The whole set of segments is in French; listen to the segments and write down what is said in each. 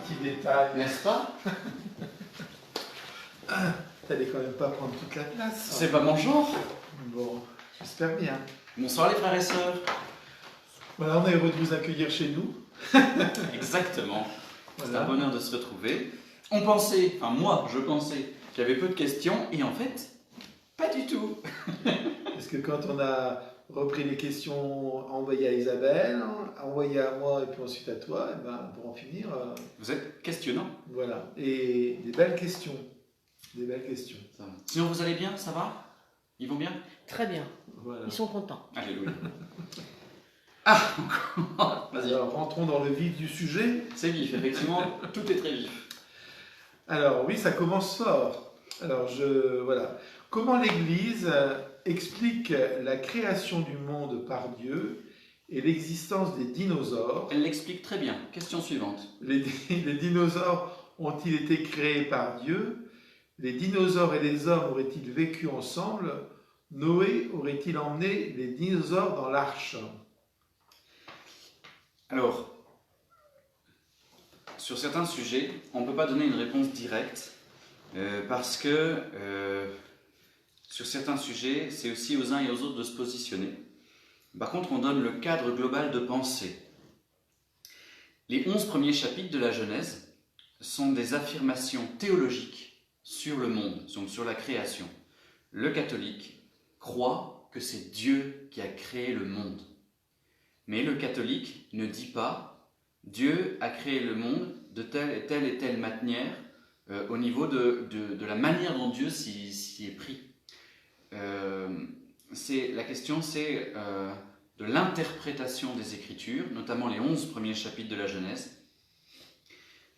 petit détail. N'est-ce pas? T'allais quand même pas prendre toute la place. C'est pas mon genre. Bon, j'espère bien. Bonsoir les frères et sœurs. Voilà, on est heureux de vous accueillir chez nous. Exactement. C'est Voilà. un bonheur de se retrouver. On pensait, enfin moi, je pensais qu'il y avait peu de questions, et en fait, pas du tout. Parce que quand on a repris les questions envoyées à Isabelle, envoyées à moi et puis ensuite à toi, et ben, pour en finir, Vous êtes questionnant. voilà. Et des belles questions. Des belles questions. Ça va. Sinon vous allez bien, ça va? Ils vont bien? Très bien, Voilà. ils sont contents. Alléluia. Ah, encore. Vas-y. Alors, rentrons dans le vif du sujet. C'est vif, effectivement, tout est très vif. Alors oui, ça commence fort. Alors voilà. Comment l'Église explique la création du monde par Dieu et l'existence des dinosaures? Elle l'explique très bien. Question suivante. Les dinosaures ont-ils été créés par Dieu? Les dinosaures et les hommes auraient-ils vécu ensemble? Noé aurait-il emmené les dinosaures dans l'arche? Alors, sur certains sujets, on ne peut pas donner une réponse directe parce que sur certains sujets, c'est aussi aux uns et aux autres de se positionner. Par contre, on donne le cadre global de pensée. Les 11 premiers chapitres de la Genèse sont des affirmations théologiques sur le monde, donc sur la création. Le catholique croit que c'est Dieu qui a créé le monde. Mais le catholique ne dit pas « Dieu a créé le monde de telle et telle manière au niveau de la manière dont Dieu s'y est pris. La question, c'est de l'interprétation des Écritures, notamment les 11 premiers chapitres de la Genèse.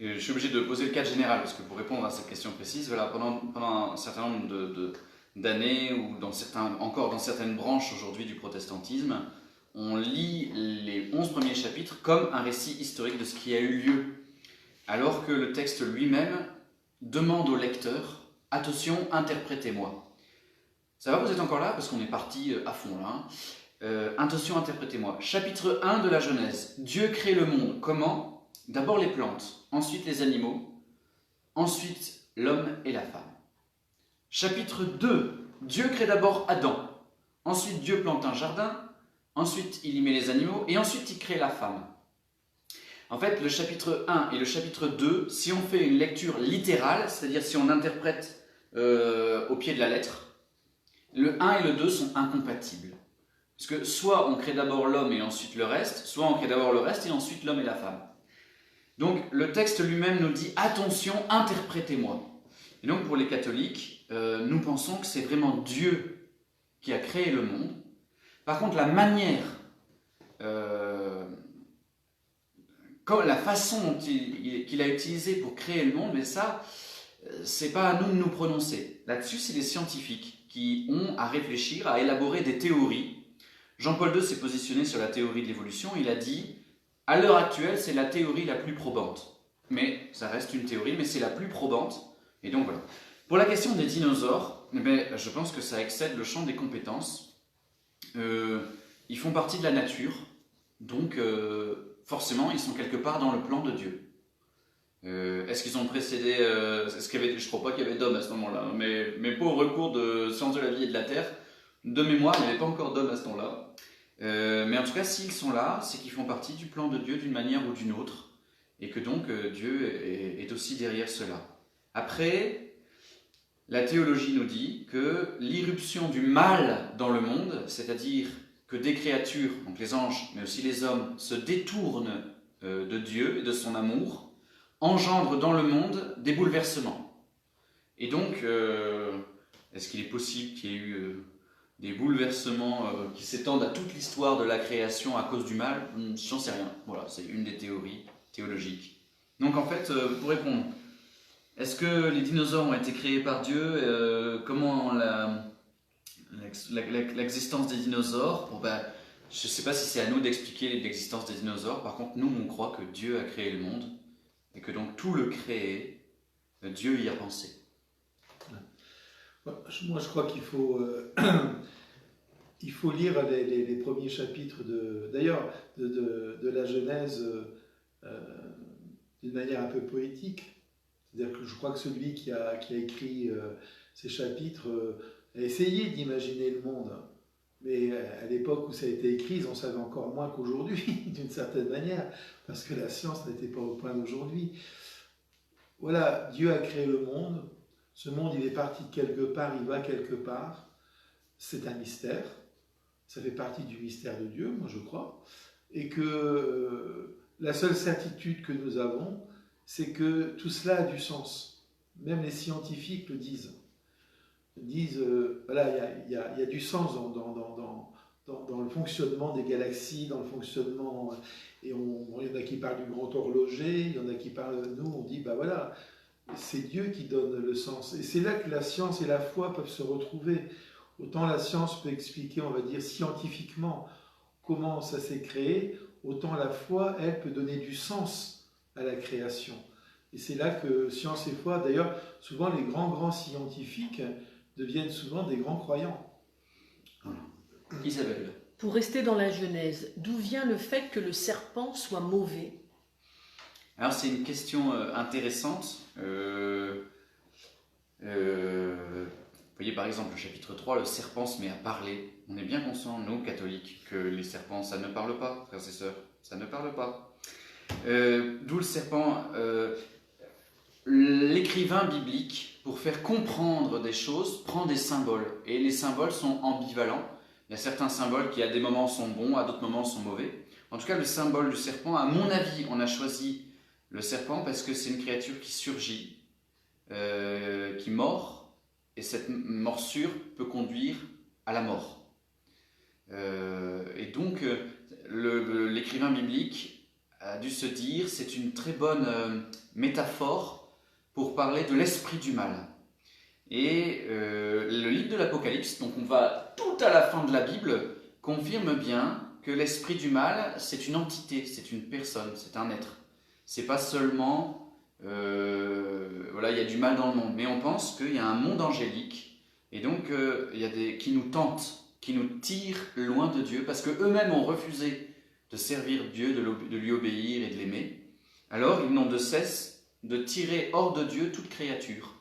Je suis obligé de poser le cadre général, parce que pour répondre à cette question précise, voilà, pendant un certain nombre d'années, ou encore dans certaines branches aujourd'hui du protestantisme, on lit les 11 premiers chapitres comme un récit historique de ce qui a eu lieu, alors que le texte lui-même demande au lecteur « Attention, interprétez-moi ». Ça va, vous êtes encore là? Parce qu'on est parti à fond là. Attention, interprétez-moi. Chapitre 1 de la Genèse. Dieu crée le monde. Comment? D'abord les plantes, ensuite les animaux, ensuite l'homme et la femme. Chapitre 2. Dieu crée d'abord Adam. Ensuite Dieu plante un jardin. Ensuite, il y met les animaux, et ensuite, il crée la femme. En fait, le chapitre 1 et le chapitre 2, si on fait une lecture littérale, c'est-à-dire si on interprète au pied de la lettre, le 1 et le 2 sont incompatibles. Parce que soit on crée d'abord l'homme et ensuite le reste, soit on crée d'abord le reste et ensuite l'homme et la femme. Donc, le texte lui-même nous dit « Attention, interprétez-moi ». Et donc, pour les catholiques, nous pensons que c'est vraiment Dieu qui a créé le monde. Par contre, la manière, la façon dont qu'il a utilisé pour créer le monde, mais ça, c'est pas à nous de nous prononcer. Là-dessus, c'est les scientifiques qui ont à réfléchir, à élaborer des théories. Jean-Paul II s'est positionné sur la théorie de l'évolution. Il a dit, à l'heure actuelle, c'est la théorie la plus probante. Mais ça reste une théorie, mais c'est la plus probante. Et donc voilà. Pour la question des dinosaures, eh bien, je pense que ça excède le champ des compétences. Ils font partie de la nature, donc forcément ils sont quelque part dans le plan de Dieu. Est-ce qu'ils ont précédé, je ne crois pas qu'il y avait d'hommes à ce moment-là, mais pour le recours de sciences de la vie et de la terre, de mémoire, il n'y avait pas encore d'hommes à ce temps-là. Mais en tout cas, s'ils sont là, c'est qu'ils font partie du plan de Dieu d'une manière ou d'une autre, et que donc Dieu est aussi derrière cela. Après, la théologie nous dit que l'irruption du mal dans le monde, c'est-à-dire que des créatures, donc les anges, mais aussi les hommes, se détournent de Dieu et de son amour, engendre dans le monde des bouleversements. Et donc, est-ce qu'il est possible qu'il y ait eu des bouleversements qui s'étendent à toute l'histoire de la création à cause du mal? J'en sais rien. Voilà, c'est une des théories théologiques. Donc en fait, pour répondre, est-ce que les dinosaures ont été créés par Dieu? Comment l'existence des dinosaures? Bon, ben, je ne sais pas si c'est à nous d'expliquer l'existence des dinosaures. Par contre, nous, on croit que Dieu a créé le monde et que donc tout le créé, Dieu y a pensé. Moi, je crois qu'il faut, il faut lire les premiers chapitres de la Genèse d'une manière un peu poétique. C'est-à-dire que je crois que celui qui a écrit ces chapitres a essayé d'imaginer le monde. Mais à l'époque où ça a été écrit, ils en savaient encore moins qu'aujourd'hui, d'une certaine manière, parce que la science n'était pas au point d'aujourd'hui. Voilà, Dieu a créé le monde. Ce monde, il est parti de quelque part, il va quelque part. C'est un mystère. Ça fait partie du mystère de Dieu, moi je crois. Et que la seule certitude que nous avons, c'est que tout cela a du sens. Même les scientifiques le disent. Voilà, il y a du sens dans le fonctionnement des galaxies, dans le fonctionnement. Et il y en a qui parlent du grand horloger, il y en a qui parlent. Nous, on dit, bah voilà, c'est Dieu qui donne le sens. Et c'est là que la science et la foi peuvent se retrouver. Autant la science peut expliquer, on va dire, scientifiquement comment ça s'est créé, autant la foi, elle, peut donner du sens à la création. Et c'est là que science et foi, d'ailleurs, souvent les grands scientifiques deviennent souvent des grands croyants. Isabelle. Pour rester dans la Genèse, d'où vient le fait que le serpent soit mauvais? Alors c'est une question intéressante. Vous voyez par exemple le chapitre 3, le serpent se met à parler. On est bien conscients, nous catholiques, que les serpents, ça ne parle pas, frères et sœurs, ça ne parle pas. D'où le serpent. L'écrivain biblique, pour faire comprendre des choses, prend des symboles. Et les symboles sont ambivalents. Il y a certains symboles qui à des moments sont bons, à d'autres moments sont mauvais. En tout cas, le symbole du serpent, à mon avis, on a choisi le serpent parce que c'est une créature qui surgit, qui mord, et cette morsure peut conduire à la mort. Et donc, l'écrivain biblique a dû se dire, c'est une très bonne métaphore pour parler de l'esprit du mal. Et le livre de l'Apocalypse, donc on va tout à la fin de la Bible, confirme bien que l'esprit du mal, c'est une entité, c'est une personne, c'est un être. C'est pas seulement, voilà, il y a du mal dans le monde, mais on pense qu'il y a un monde angélique, et donc il y a qui nous tentent, qui nous tirent loin de Dieu, parce qu'eux-mêmes ont refusé de servir Dieu, de lui obéir et de l'aimer. Alors ils n'ont de cesse de tirer hors de Dieu toute créature.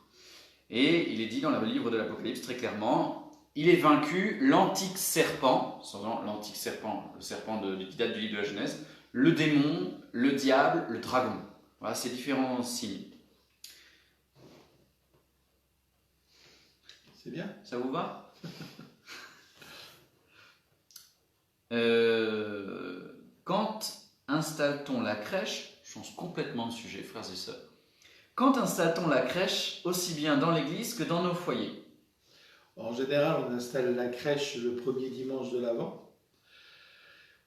Et il est dit dans le livre de l'Apocalypse très clairement, il est vaincu, l'antique serpent, l'antique serpent, le serpent qui date du livre de la Genèse, le démon, le diable, le dragon. Voilà ces différents signes. C'est bien. Ça vous va? Quand installe-t-on la crèche? Je change complètement de sujet, frères et sœurs. Quand installe-t-on la crèche, aussi bien dans l'église que dans nos foyers? En général, on installe la crèche le premier dimanche de l'Avent.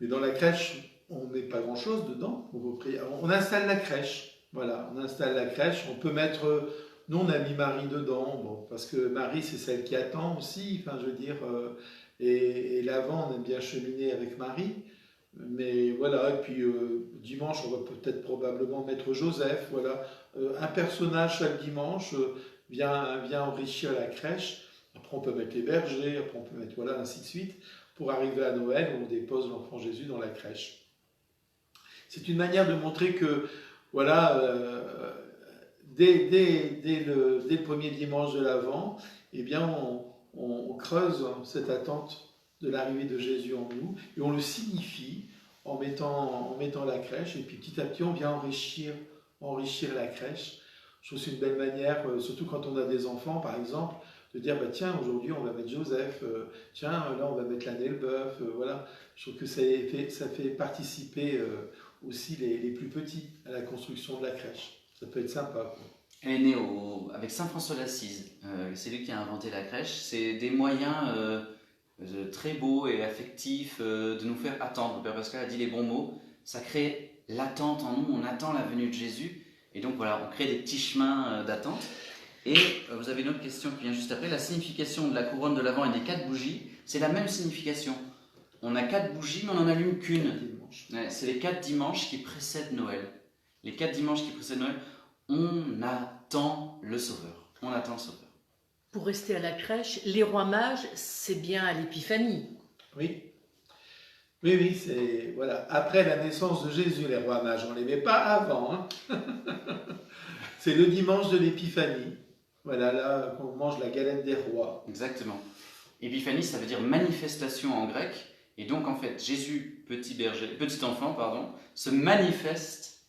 Mais dans la crèche, on ne met pas grand-chose dedans. On installe la crèche. Voilà, on installe la crèche. On peut mettre... Nous, on a mis Marie dedans, bon, parce que Marie, c'est celle qui attend aussi. Enfin, je veux dire... et l'Avent, on aime bien cheminer avec Marie. Mais voilà, et puis dimanche, on va peut-être probablement mettre Joseph. Voilà, un personnage chaque dimanche vient enrichir la crèche. Après, on peut mettre les bergers, après, on peut mettre, voilà, ainsi de suite, pour arriver à Noël où on dépose l'enfant Jésus dans la crèche. C'est une manière de montrer que, voilà, dès le premier dimanche de l'Avent, eh bien, on creuse cette attente de l'arrivée de Jésus en nous, et on le signifie en mettant la crèche, et puis petit à petit on vient enrichir la crèche. Je trouve que c'est une belle manière, surtout quand on a des enfants par exemple, de dire bah, tiens, aujourd'hui on va mettre Joseph, tiens, là on va mettre l'âne et le bœuf, voilà. Je trouve que ça fait participer aussi les plus petits à la construction de la crèche. Ça peut être sympa, quoi. Elle est née avec Saint François d'Assise, c'est lui qui a inventé la crèche. C'est des moyens très beaux et affectifs de nous faire attendre. Père Pascal a dit les bons mots, ça crée l'attente en nous, on attend la venue de Jésus, et donc voilà, on crée des petits chemins d'attente. Et vous avez une autre question qui vient juste après, la signification de la couronne de l'Avent et des 4 bougies, c'est la même signification. On a 4 bougies, mais on n'en allume qu'une. C'est les 4 dimanches qui précèdent Noël. Les 4 dimanches qui précèdent Noël, on attend le Sauveur. On attend le Sauveur. Pour rester à la crèche, les rois mages, c'est bien à l'Épiphanie. Oui. Oui, oui, c'est voilà. Après la naissance de Jésus, les rois mages, on les met pas avant, hein. C'est le dimanche de l'Épiphanie. Voilà, là qu'on mange la galette des rois. Exactement. Épiphanie, ça veut dire manifestation en grec. Et donc, en fait, Jésus, petit enfant, pardon, se manifeste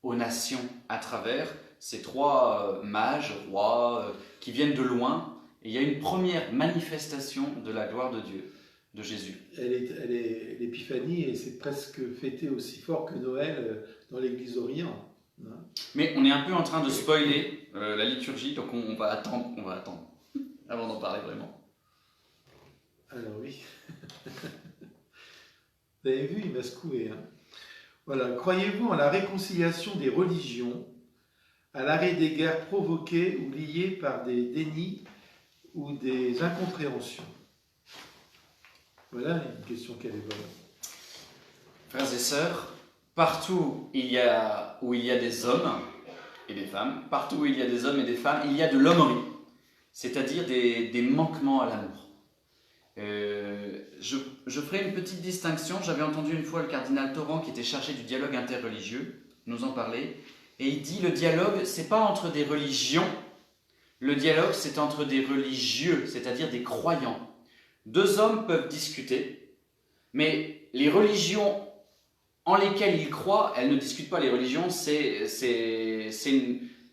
aux nations à travers ces trois mages, rois, qui viennent de loin. Et il y a une première manifestation de la gloire de Dieu, de Jésus. L'Épiphanie, et c'est presque fêté aussi fort que Noël dans l'Église Orient, hein. Mais on est un peu en train de spoiler la liturgie, donc on va attendre avant d'en parler vraiment. Alors oui. Vous avez vu, il m'a secoué, hein. Voilà. Croyez-vous en la réconciliation des religions, à l'arrêt des guerres provoquées ou liées par des dénis ou des incompréhensions? Voilà une question qu'elle est bonne. Frères et sœurs, partout où il y a des hommes et des femmes, partout où il y a des hommes et des femmes, il y a de l'hommerie, c'est-à-dire des manquements à l'amour. Je ferai une petite distinction. J'avais entendu une fois le cardinal Torrent, qui était chargé du dialogue interreligieux, nous en parler, et il dit le dialogue, c'est pas entre des religions, le dialogue c'est entre des religieux, c'est-à-dire des croyants. Deux hommes peuvent discuter, mais les religions en lesquelles ils croient, elles ne discutent pas. Les religions, c'est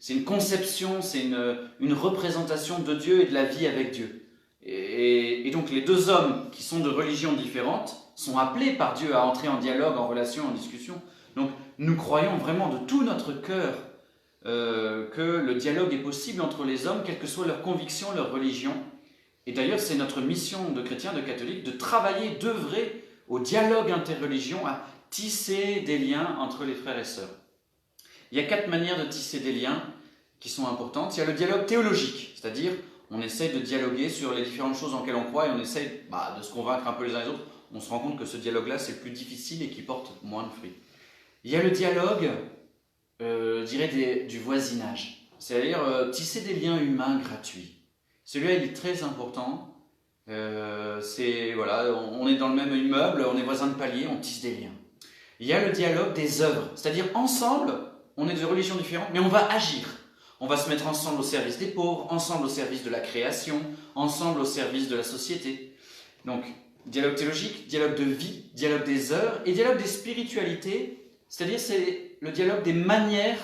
une conception, c'est une représentation de Dieu et de la vie avec Dieu. Et donc les deux hommes qui sont de religions différentes sont appelés par Dieu à entrer en dialogue, en relation, en discussion. Donc nous croyons vraiment de tout notre cœur que le dialogue est possible entre les hommes, quelles que soient leurs convictions, leur religion. Et d'ailleurs, c'est notre mission de chrétiens, de catholiques, de travailler, d'œuvrer au dialogue interreligion, à tisser des liens entre les frères et sœurs. Il y a 4 manières de tisser des liens qui sont importantes. Il y a le dialogue théologique, c'est-à-dire on essaye de dialoguer sur les différentes choses en lesquelles on croit et on essaye de se convaincre un peu les uns les autres. On se rend compte que ce dialogue-là, c'est plus difficile et qui porte moins de fruits. Il y a le dialogue, je dirais, du voisinage, c'est-à-dire tisser des liens humains gratuits. Celui-là, il est très important. Voilà, on est dans le même immeuble, on est voisins de palier, on tisse des liens. Il y a le dialogue des œuvres, c'est-à-dire ensemble, on est de religions différentes, mais on va agir. On va se mettre ensemble au service des pauvres, ensemble au service de la création, ensemble au service de la société. Donc, dialogue théologique, dialogue de vie, dialogue des œuvres et dialogue des spiritualités, c'est-à-dire c'est le dialogue des manières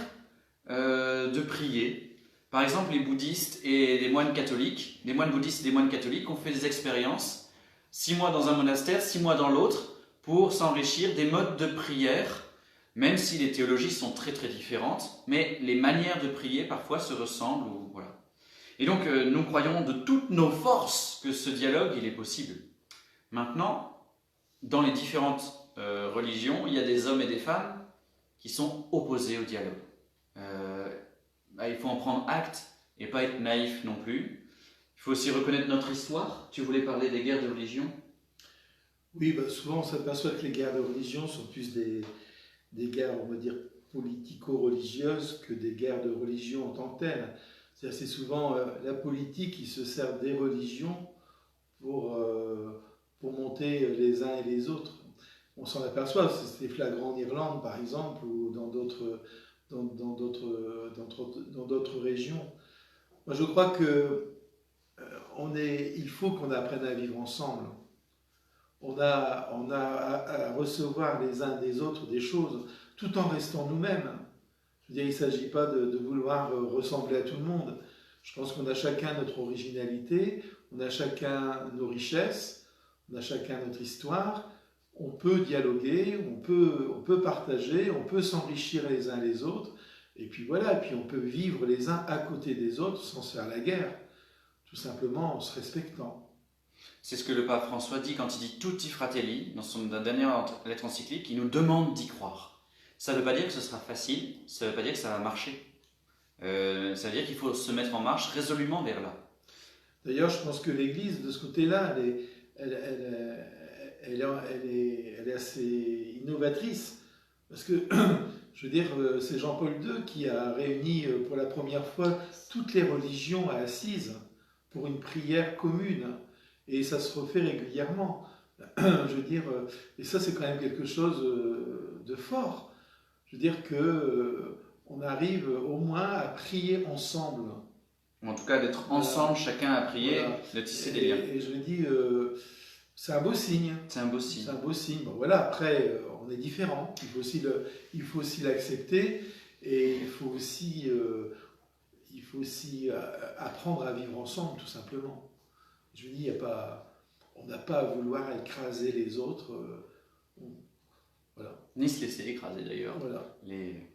de prier. Par exemple, les bouddhistes et les moines catholiques, les moines bouddhistes et les moines catholiques ont fait des expériences, 6 mois dans un monastère, 6 mois dans l'autre, pour s'enrichir des modes de prière, même si les théologies sont très très différentes, mais les manières de prier parfois se ressemblent. Voilà. Et donc nous croyons de toutes nos forces que ce dialogue il est possible. Maintenant, dans les différentes religions, il y a des hommes et des femmes qui sont opposés au dialogue. Il faut en prendre acte et pas être naïf non plus. Il faut aussi reconnaître notre histoire. Tu voulais parler des guerres de religion ? Oui, souvent on s'aperçoit que les guerres de religion sont plus des guerres, on va dire, politico-religieuses que des guerres de religion en tant que telles. C'est souvent la politique qui se sert des religions pour monter les uns et les autres. On s'en aperçoit, c'est flagrant en Irlande par exemple, ou dans d'autres régions. Moi je crois que il faut qu'on apprenne à vivre ensemble. On a à recevoir les uns des autres des choses, tout en restant nous-mêmes. Je veux dire, il ne s'agit pas de vouloir ressembler à tout le monde. Je pense qu'on a chacun notre originalité, on a chacun nos richesses, on a chacun notre histoire. On peut dialoguer, on peut partager, on peut s'enrichir les uns les autres. Et puis voilà, puis on peut vivre les uns à côté des autres sans se faire la guerre, tout simplement en se respectant. C'est ce que le pape François dit quand il dit Tutti Fratelli, dans son dernière lettre encyclique, il nous demande d'y croire. Ça ne veut pas dire que ce sera facile, ça ne veut pas dire que ça va marcher. Ça veut dire qu'il faut se mettre en marche résolument vers là. D'ailleurs, je pense que l'Église, de ce côté-là, elle est assez innovatrice. Parce que, je veux dire, c'est Jean-Paul II qui a réuni pour la première fois toutes les religions à Assise pour une prière commune. Et ça se refait régulièrement. Je veux dire, et ça c'est quand même quelque chose de fort. Je veux dire que on arrive au moins à prier ensemble. Ou en tout cas, d'être ensemble, chacun à prier, Voilà. de tisser des liens. Et je me dis, c'est un beau signe. C'est un beau signe. C'est un beau signe. Bon, voilà, après, on est différent. Il faut aussi l'accepter. Et il faut aussi apprendre à vivre ensemble, tout simplement. Je me dis, on n'a pas à vouloir écraser les autres. Voilà. Ni se laisser écraser d'ailleurs. Voilà. Les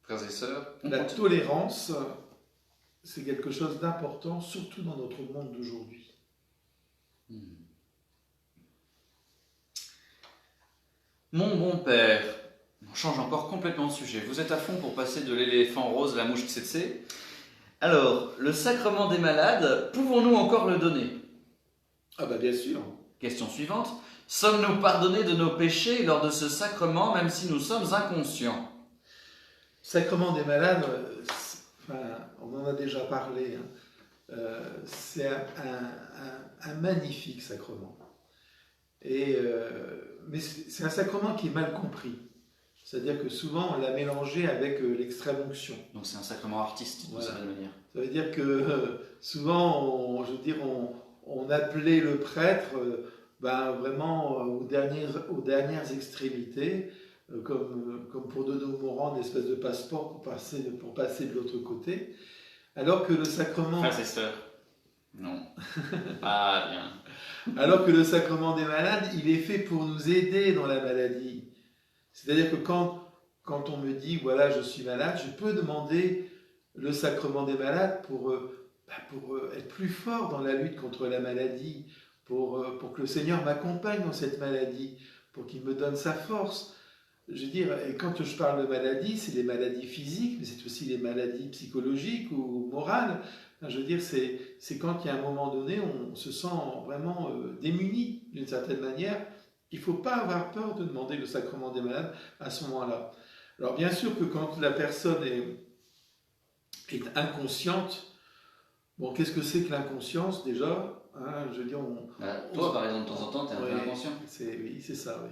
frères et sœurs. La tolérance, c'est quelque chose d'important, surtout dans notre monde d'aujourd'hui. Mon bon père, on change encore complètement de sujet. Vous êtes à fond pour passer de l'éléphant rose à la mouche tsetse. Alors, le sacrement des malades, pouvons-nous encore le donner? Ah bah bien sûr. Question suivante. Sommes-nous pardonnés de nos péchés lors de ce sacrement, même si nous sommes inconscients? Sacrement des malades, on en a déjà parlé. C'est un magnifique sacrement. Mais c'est un sacrement qui est mal compris. C'est-à-dire que souvent on l'a mélangé avec l'extrême onction. Donc c'est un sacrement artiste, de cette manière. Ça veut dire que souvent, on appelait le prêtre vraiment aux dernières extrémités, comme pour donner au mourant une espèce de passeport pour passer de l'autre côté. Alors que le sacrement... Frères et sœurs. Non. Ah, bien. Alors que le sacrement des malades, il est fait pour nous aider dans la maladie. C'est-à-dire que quand on me dit, voilà, je suis malade, je peux demander le sacrement des malades pour être plus fort dans la lutte contre la maladie, pour que le Seigneur m'accompagne dans cette maladie, pour qu'il me donne sa force. Je veux dire, et quand je parle de maladie, c'est les maladies physiques, mais c'est aussi les maladies psychologiques ou morales. Je veux dire, c'est quand il y a un moment donné, on se sent vraiment démuni d'une certaine manière. Il ne faut pas avoir peur de demander le sacrement des malades à ce moment-là. Alors bien sûr que quand la personne est inconsciente, bon, qu'est-ce que c'est que l'inconscience déjà, hein, je veux dire, toi, par exemple, de temps en temps, tu es un peu inconscient. Oui, c'est ça, oui.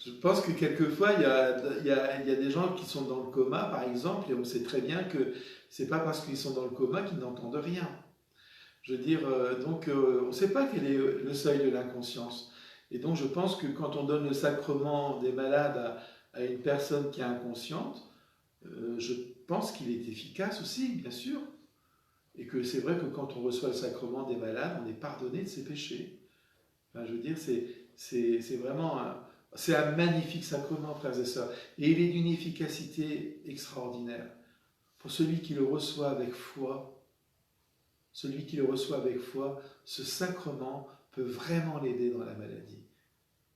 Je pense que quelquefois, il y a des gens qui sont dans le coma, par exemple, et on sait très bien que c'est pas parce qu'ils sont dans le coma qu'ils n'entendent rien. Je veux dire, on ne sait pas quel est le seuil de l'inconscience. Et donc, je pense que quand on donne le sacrement des malades à une personne qui est inconsciente, je pense qu'il est efficace aussi, bien sûr. Et que c'est vrai que quand on reçoit le sacrement des malades, on est pardonné de ses péchés. Enfin, je veux dire, c'est vraiment c'est un magnifique sacrement, frères et sœurs. Et il est d'une efficacité extraordinaire. Pour celui qui le reçoit avec foi, ce sacrement peut vraiment l'aider dans la maladie.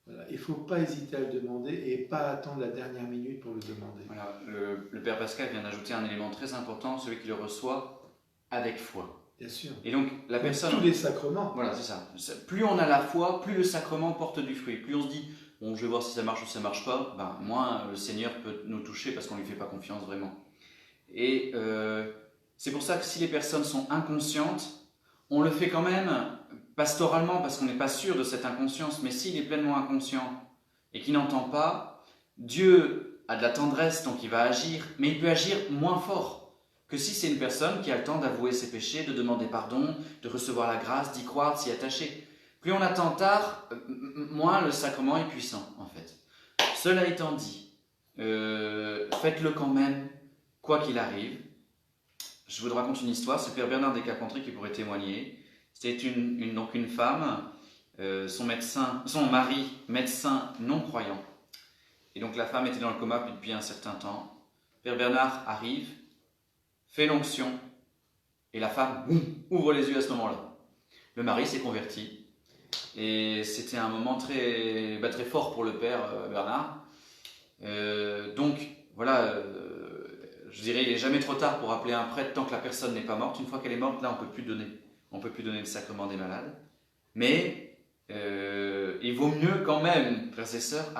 Voilà. Il ne faut pas hésiter à le demander et pas attendre la dernière minute pour le demander. Voilà. Le Père Pascal vient d'ajouter un élément très important, celui qui le reçoit avec foi. Bien sûr. Et donc, la personne... Tous les sacrements. Voilà, c'est ça. Plus on a la foi, plus le sacrement porte du fruit. Plus on se dit, bon, je vais voir si ça marche ou ça ne marche pas, moins le Seigneur peut nous toucher parce qu'on ne lui fait pas confiance vraiment. Et c'est pour ça que si les personnes sont inconscientes, on le fait quand même pastoralement parce qu'on n'est pas sûr de cette inconscience. Mais s'il est pleinement inconscient et qu'il n'entend pas, Dieu a de la tendresse, donc il va agir, mais il peut agir moins fort que si c'est une personne qui a le temps d'avouer ses péchés, de demander pardon, de recevoir la grâce, d'y croire, de s'y attacher. Plus on attend tard, moins le sacrement est puissant, en fait. Cela étant dit, faites-le quand même, quoi qu'il arrive. Je vous raconte une histoire, c'est Père Bernard des Carpentries qui pourrait témoigner. C'était donc une femme, son mari, médecin non-croyant. Et donc la femme était dans le coma depuis un certain temps. Père Bernard arrive, fait l'onction, et la femme ouvre les yeux à ce moment-là. Le mari s'est converti, et c'était un moment très fort pour le Père Bernard. Donc, voilà, je dirais, il n'est jamais trop tard pour appeler un prêtre tant que la personne n'est pas morte. Une fois qu'elle est morte, là, on ne peut plus donner le sacrement des malades. Mais il vaut mieux quand même, frères et sœurs,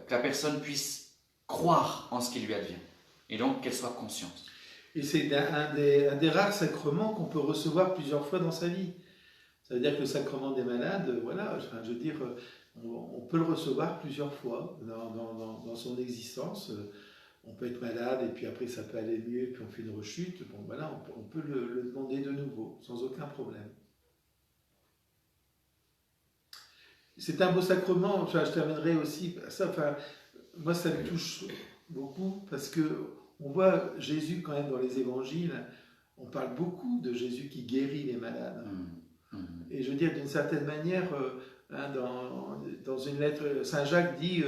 que la personne puisse croire en ce qui lui advient, et donc qu'elle soit consciente. Et c'est un des rares sacrements qu'on peut recevoir plusieurs fois dans sa vie. Ça veut dire que le sacrement des malades, voilà, enfin, je veux dire, on peut le recevoir plusieurs fois dans son existence. On peut être malade et puis après ça peut aller mieux et puis on fait une rechute. Bon, voilà, on peut le demander de nouveau, sans aucun problème. C'est un beau sacrement. Enfin, je terminerai aussi par ça. Enfin, moi, ça me touche beaucoup parce que on voit Jésus quand même dans les évangiles. On parle beaucoup de Jésus qui guérit les malades. Et je veux dire, d'une certaine manière, dans une lettre, Saint Jacques dit,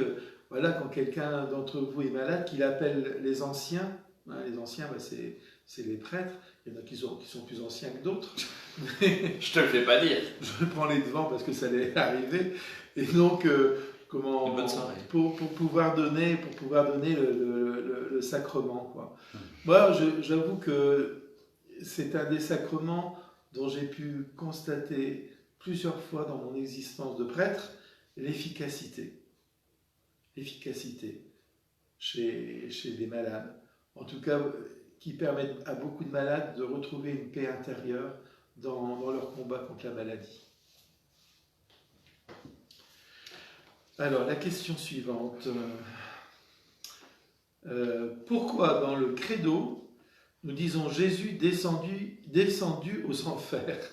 voilà, quand quelqu'un d'entre vous est malade, qu'il appelle les anciens. Les anciens, bah, c'est les prêtres. Il y en a qui sont plus anciens que d'autres. Je te le fais pas dire. Je prends les devants parce que ça allait arriver. Et donc, Une bonne soirée. pour pouvoir donner le sacrement, quoi. Moi, j'avoue que c'est un des sacrements dont j'ai pu constater plusieurs fois dans mon existence de prêtre l'efficacité. L'efficacité chez des malades. En tout cas, qui permettent à beaucoup de malades de retrouver une paix intérieure dans leur combat contre la maladie. Alors, la question suivante. Pourquoi dans le credo, nous disons Jésus descendu aux enfers?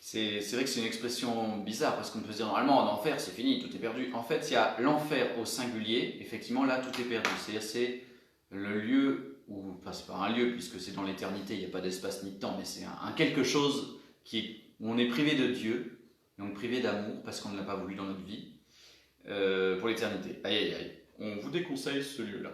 C'est vrai que c'est une expression bizarre, parce qu'on peut se dire normalement en enfer c'est fini, tout est perdu. En fait, il y a l'enfer au singulier, effectivement là tout est perdu. C'est-à-dire c'est le lieu où, enfin c'est pas un lieu puisque c'est dans l'éternité, il n'y a pas d'espace ni de temps, mais c'est un quelque chose où on est privé de Dieu, donc privé d'amour parce qu'on ne l'a pas voulu dans notre vie, pour l'éternité. Aïe aïe aïe, on vous déconseille ce lieu-là.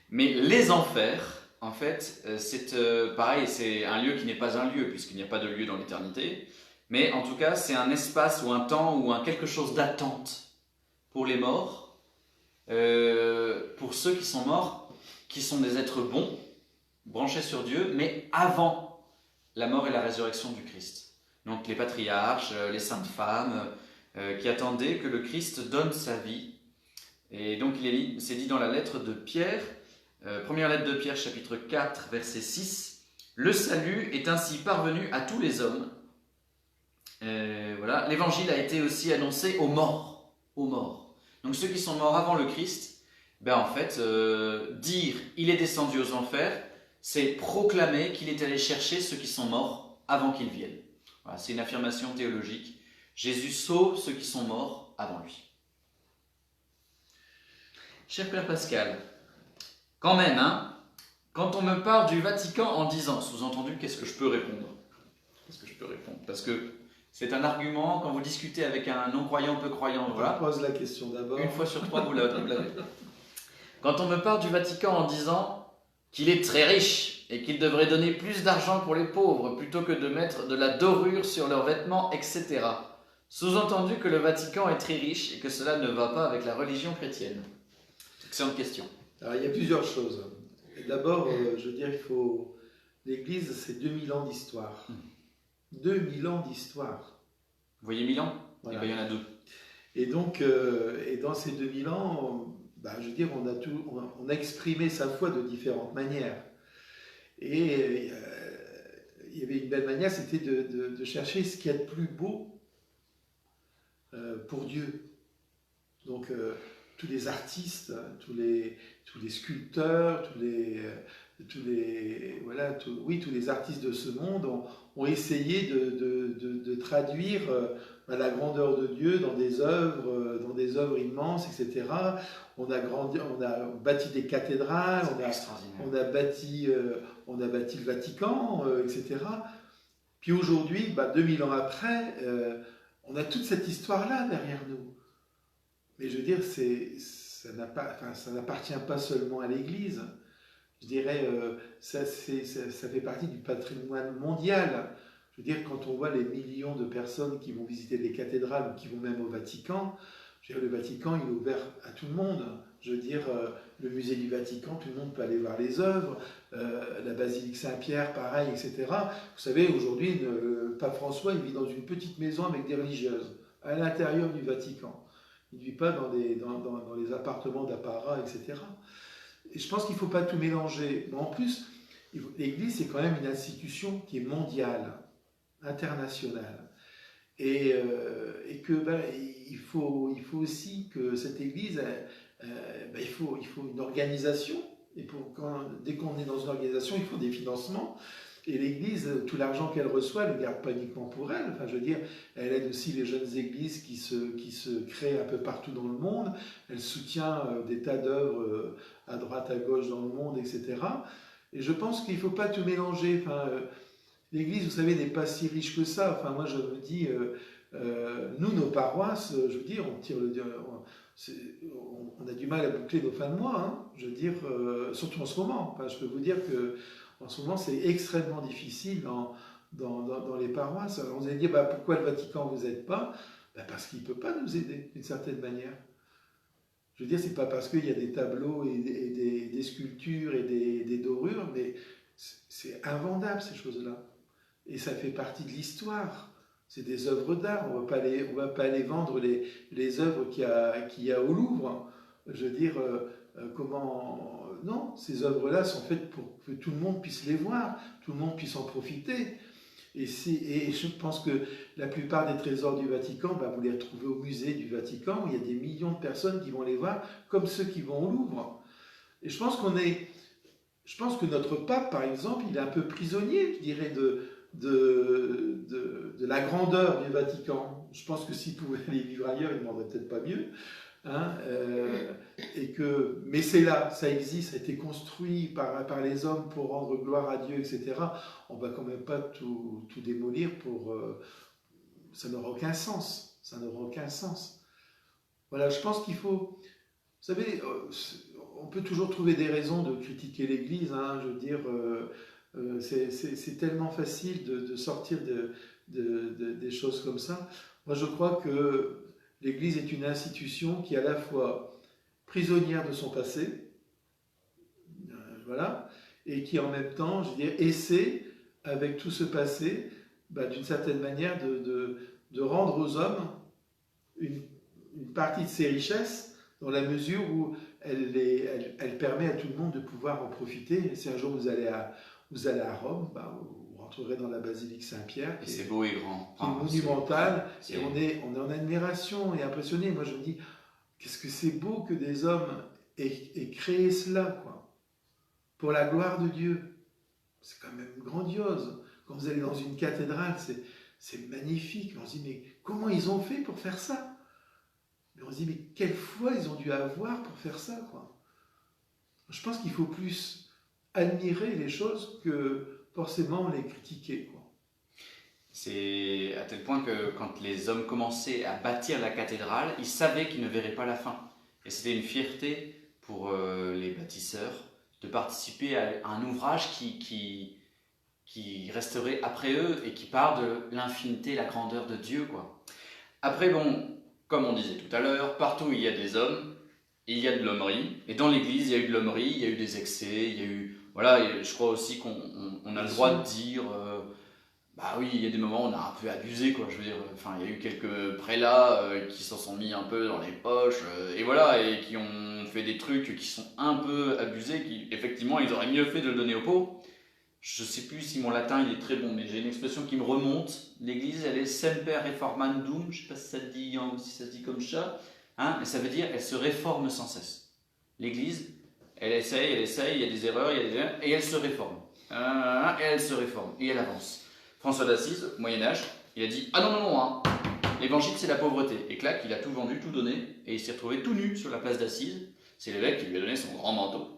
Mais les enfers, en fait, c'est pareil, c'est un lieu qui n'est pas un lieu puisqu'il n'y a pas de lieu dans l'éternité. Mais en tout cas, c'est un espace ou un temps ou quelque chose d'attente pour les morts, pour ceux qui sont morts, qui sont des êtres bons, branchés sur Dieu, mais avant la mort et la résurrection du Christ. Donc les patriarches, les saintes femmes, qui attendaient que le Christ donne sa vie. Et donc c'est dit dans la lettre de Pierre, première lettre de Pierre, chapitre 4, verset 6, « Le salut est ainsi parvenu à tous les hommes. » Voilà. L'évangile a été aussi annoncé aux morts. Donc ceux qui sont morts avant le Christ, en fait, dire il est descendu aux enfers, c'est proclamer qu'il est allé chercher ceux qui sont morts avant qu'ils viennent. Voilà, c'est une affirmation théologique. Jésus sauve ceux qui sont morts avant lui. Cher Père Pascal, quand même, hein, quand on me parle du Vatican en disant, sous-entendu, qu'est-ce que je peux répondre? Parce que c'est un argument, quand vous discutez avec un non-croyant, peu croyant, voilà. Pose la question d'abord. Une fois sur trois, vous l'avez. Quand on me parle du Vatican en disant qu'il est très riche et qu'il devrait donner plus d'argent pour les pauvres plutôt que de mettre de la dorure sur leurs vêtements, etc. Sous-entendu que le Vatican est très riche et que cela ne va pas avec la religion chrétienne. Excellente question. Alors, il y a plusieurs choses. D'abord, je veux dire, l'Église, c'est 2000 ans d'histoire. 2000 ans d'histoire. Vous voyez 1000 ans? Voilà. Il y en a deux. Et donc, et dans ces 2000 ans, je veux dire, on a exprimé sa foi de différentes manières. Et il y avait une belle manière, c'était de chercher ce qu'il y a de plus beau pour Dieu. Donc, tous les artistes, tous les sculpteurs, tous les artistes de ce monde ont essayé de traduire la grandeur de Dieu dans des œuvres immenses, etc. On a bâti des cathédrales, on a bâti le Vatican, etc. Puis aujourd'hui, 2000 ans après, on a toute cette histoire-là derrière nous. Mais je veux dire, ça n'appartient pas seulement à l'Église. Je dirais, ça fait partie du patrimoine mondial. Je veux dire, quand on voit les millions de personnes qui vont visiter les cathédrales ou qui vont même au Vatican, je veux dire, le Vatican, il est ouvert à tout le monde. Je veux dire, le musée du Vatican, tout le monde peut aller voir les œuvres. La basilique Saint-Pierre, pareil, etc. Vous savez, aujourd'hui, le pape François, il vit dans une petite maison avec des religieuses, à l'intérieur du Vatican. Il ne vit pas dans les appartements d'apparat, etc. Et je pense qu'il ne faut pas tout mélanger. Mais en plus, l'Église, c'est quand même une institution qui est mondiale, internationale. et que ben, il faut aussi que cette Église, ben, il faut une organisation. Et dès qu'on est dans une organisation, il faut des financements. Et l'Église, tout l'argent qu'elle reçoit, elle ne le garde pas uniquement pour elle. Enfin, je veux dire, elle aide aussi les jeunes églises qui se créent un peu partout dans le monde. Elle soutient des tas d'œuvres à droite, à gauche dans le monde, etc. Et je pense qu'il ne faut pas tout mélanger. Enfin, l'Église, vous savez, n'est pas si riche que ça. Enfin, moi, je me dis, nous, nos paroisses, je veux dire, on a du mal à boucler nos fins de mois. Hein, je veux dire, surtout en ce moment. Enfin, je peux vous dire que en ce moment, c'est extrêmement difficile dans les paroisses. Alors, vous allez dire, bah, pourquoi le Vatican vous aide pas? Bah, parce qu'il ne peut pas nous aider, d'une certaine manière. Je veux dire, c'est pas parce qu'il y a des tableaux et des sculptures et des dorures, mais c'est invendable, ces choses-là. Et ça fait partie de l'histoire. C'est des œuvres d'art. On ne va pas aller vendre les œuvres qu'il y a au Louvre. Je veux dire, comment... Non, ces œuvres-là sont faites pour que tout le monde puisse les voir, tout le monde puisse en profiter. Et je pense que la plupart des trésors du Vatican, bah, vous les retrouvez au musée du Vatican, où il y a des millions de personnes qui vont les voir, comme ceux qui vont au Louvre. Et je pense que notre pape, par exemple, il est un peu prisonnier, je dirais, de la grandeur du Vatican. Je pense que s'il pouvait aller vivre ailleurs, il ne demanderait peut-être pas mieux. Hein, mais c'est là, ça existe, ça a été construit par les hommes pour rendre gloire à Dieu, etc. On ne va quand même pas tout démolir ça n'aura aucun sens. Ça n'aura aucun sens. Voilà, je pense qu'il faut... Vous savez, on peut toujours trouver des raisons de critiquer l'Église. Hein, je veux dire, c'est tellement facile de sortir des choses comme ça. Moi, je crois que l'Église est une institution qui est à la fois prisonnière de son passé, voilà, et qui en même temps, je veux dire, essaie, avec tout ce passé, bah, d'une certaine manière, de rendre aux hommes une partie de ses richesses, dans la mesure où elle permet à tout le monde de pouvoir en profiter. Et si un jour vous allez à Rome, bah, vous rentrerez dans la basilique Saint-Pierre. Et c'est beau et grand. Qui est monumentale. Et on est en admiration et impressionné. Moi, je me dis, qu'est-ce que c'est beau que des hommes aient créé cela, quoi. Pour la gloire de Dieu. C'est quand même grandiose. Quand vous allez dans une cathédrale, c'est magnifique. On se dit, mais comment ils ont fait pour faire ça? Mais on se dit, mais quelle foi ils ont dû avoir pour faire ça, quoi. Je pense qu'il faut plus admirer les choses que forcément les critiquer, quoi. C'est à tel point que quand les hommes commençaient à bâtir la cathédrale, ils savaient qu'ils ne verraient pas la fin. Et c'était une fierté pour les bâtisseurs de participer à un ouvrage qui resterait après eux et qui part de l'infinité, la grandeur de Dieu, quoi. Après, bon, comme on disait tout à l'heure, partout où il y a des hommes, il y a de l'hommerie. Et dans l'Église, il y a eu de l'hommerie, il y a eu des excès, il y a eu... Voilà, et je crois aussi qu'on a le droit de dire... bah oui, il y a des moments où on a un peu abusé, quoi. Je veux dire, enfin, il y a eu quelques prélats qui s'en sont mis un peu dans les poches, et voilà, et qui ont fait des trucs qui sont un peu abusés, qui, effectivement, ils auraient mieux fait de le donner aux pauvres. Je sais plus si mon latin il est très bon, mais j'ai une expression qui me remonte. L'Église, elle est semper reformandum, je sais pas si ça se dit comme ça, hein, mais ça veut dire elle se réforme sans cesse. L'Église, elle essaye, il y a des erreurs, et elle se réforme. Et elle se réforme, et elle avance. François d'Assise, au Moyen-Âge, il a dit « Ah non, non, non, hein, l'évangile c'est la pauvreté ». Et clac, il a tout vendu, tout donné, et il s'est retrouvé tout nu sur la place d'Assise. C'est l'évêque qui lui a donné son grand manteau.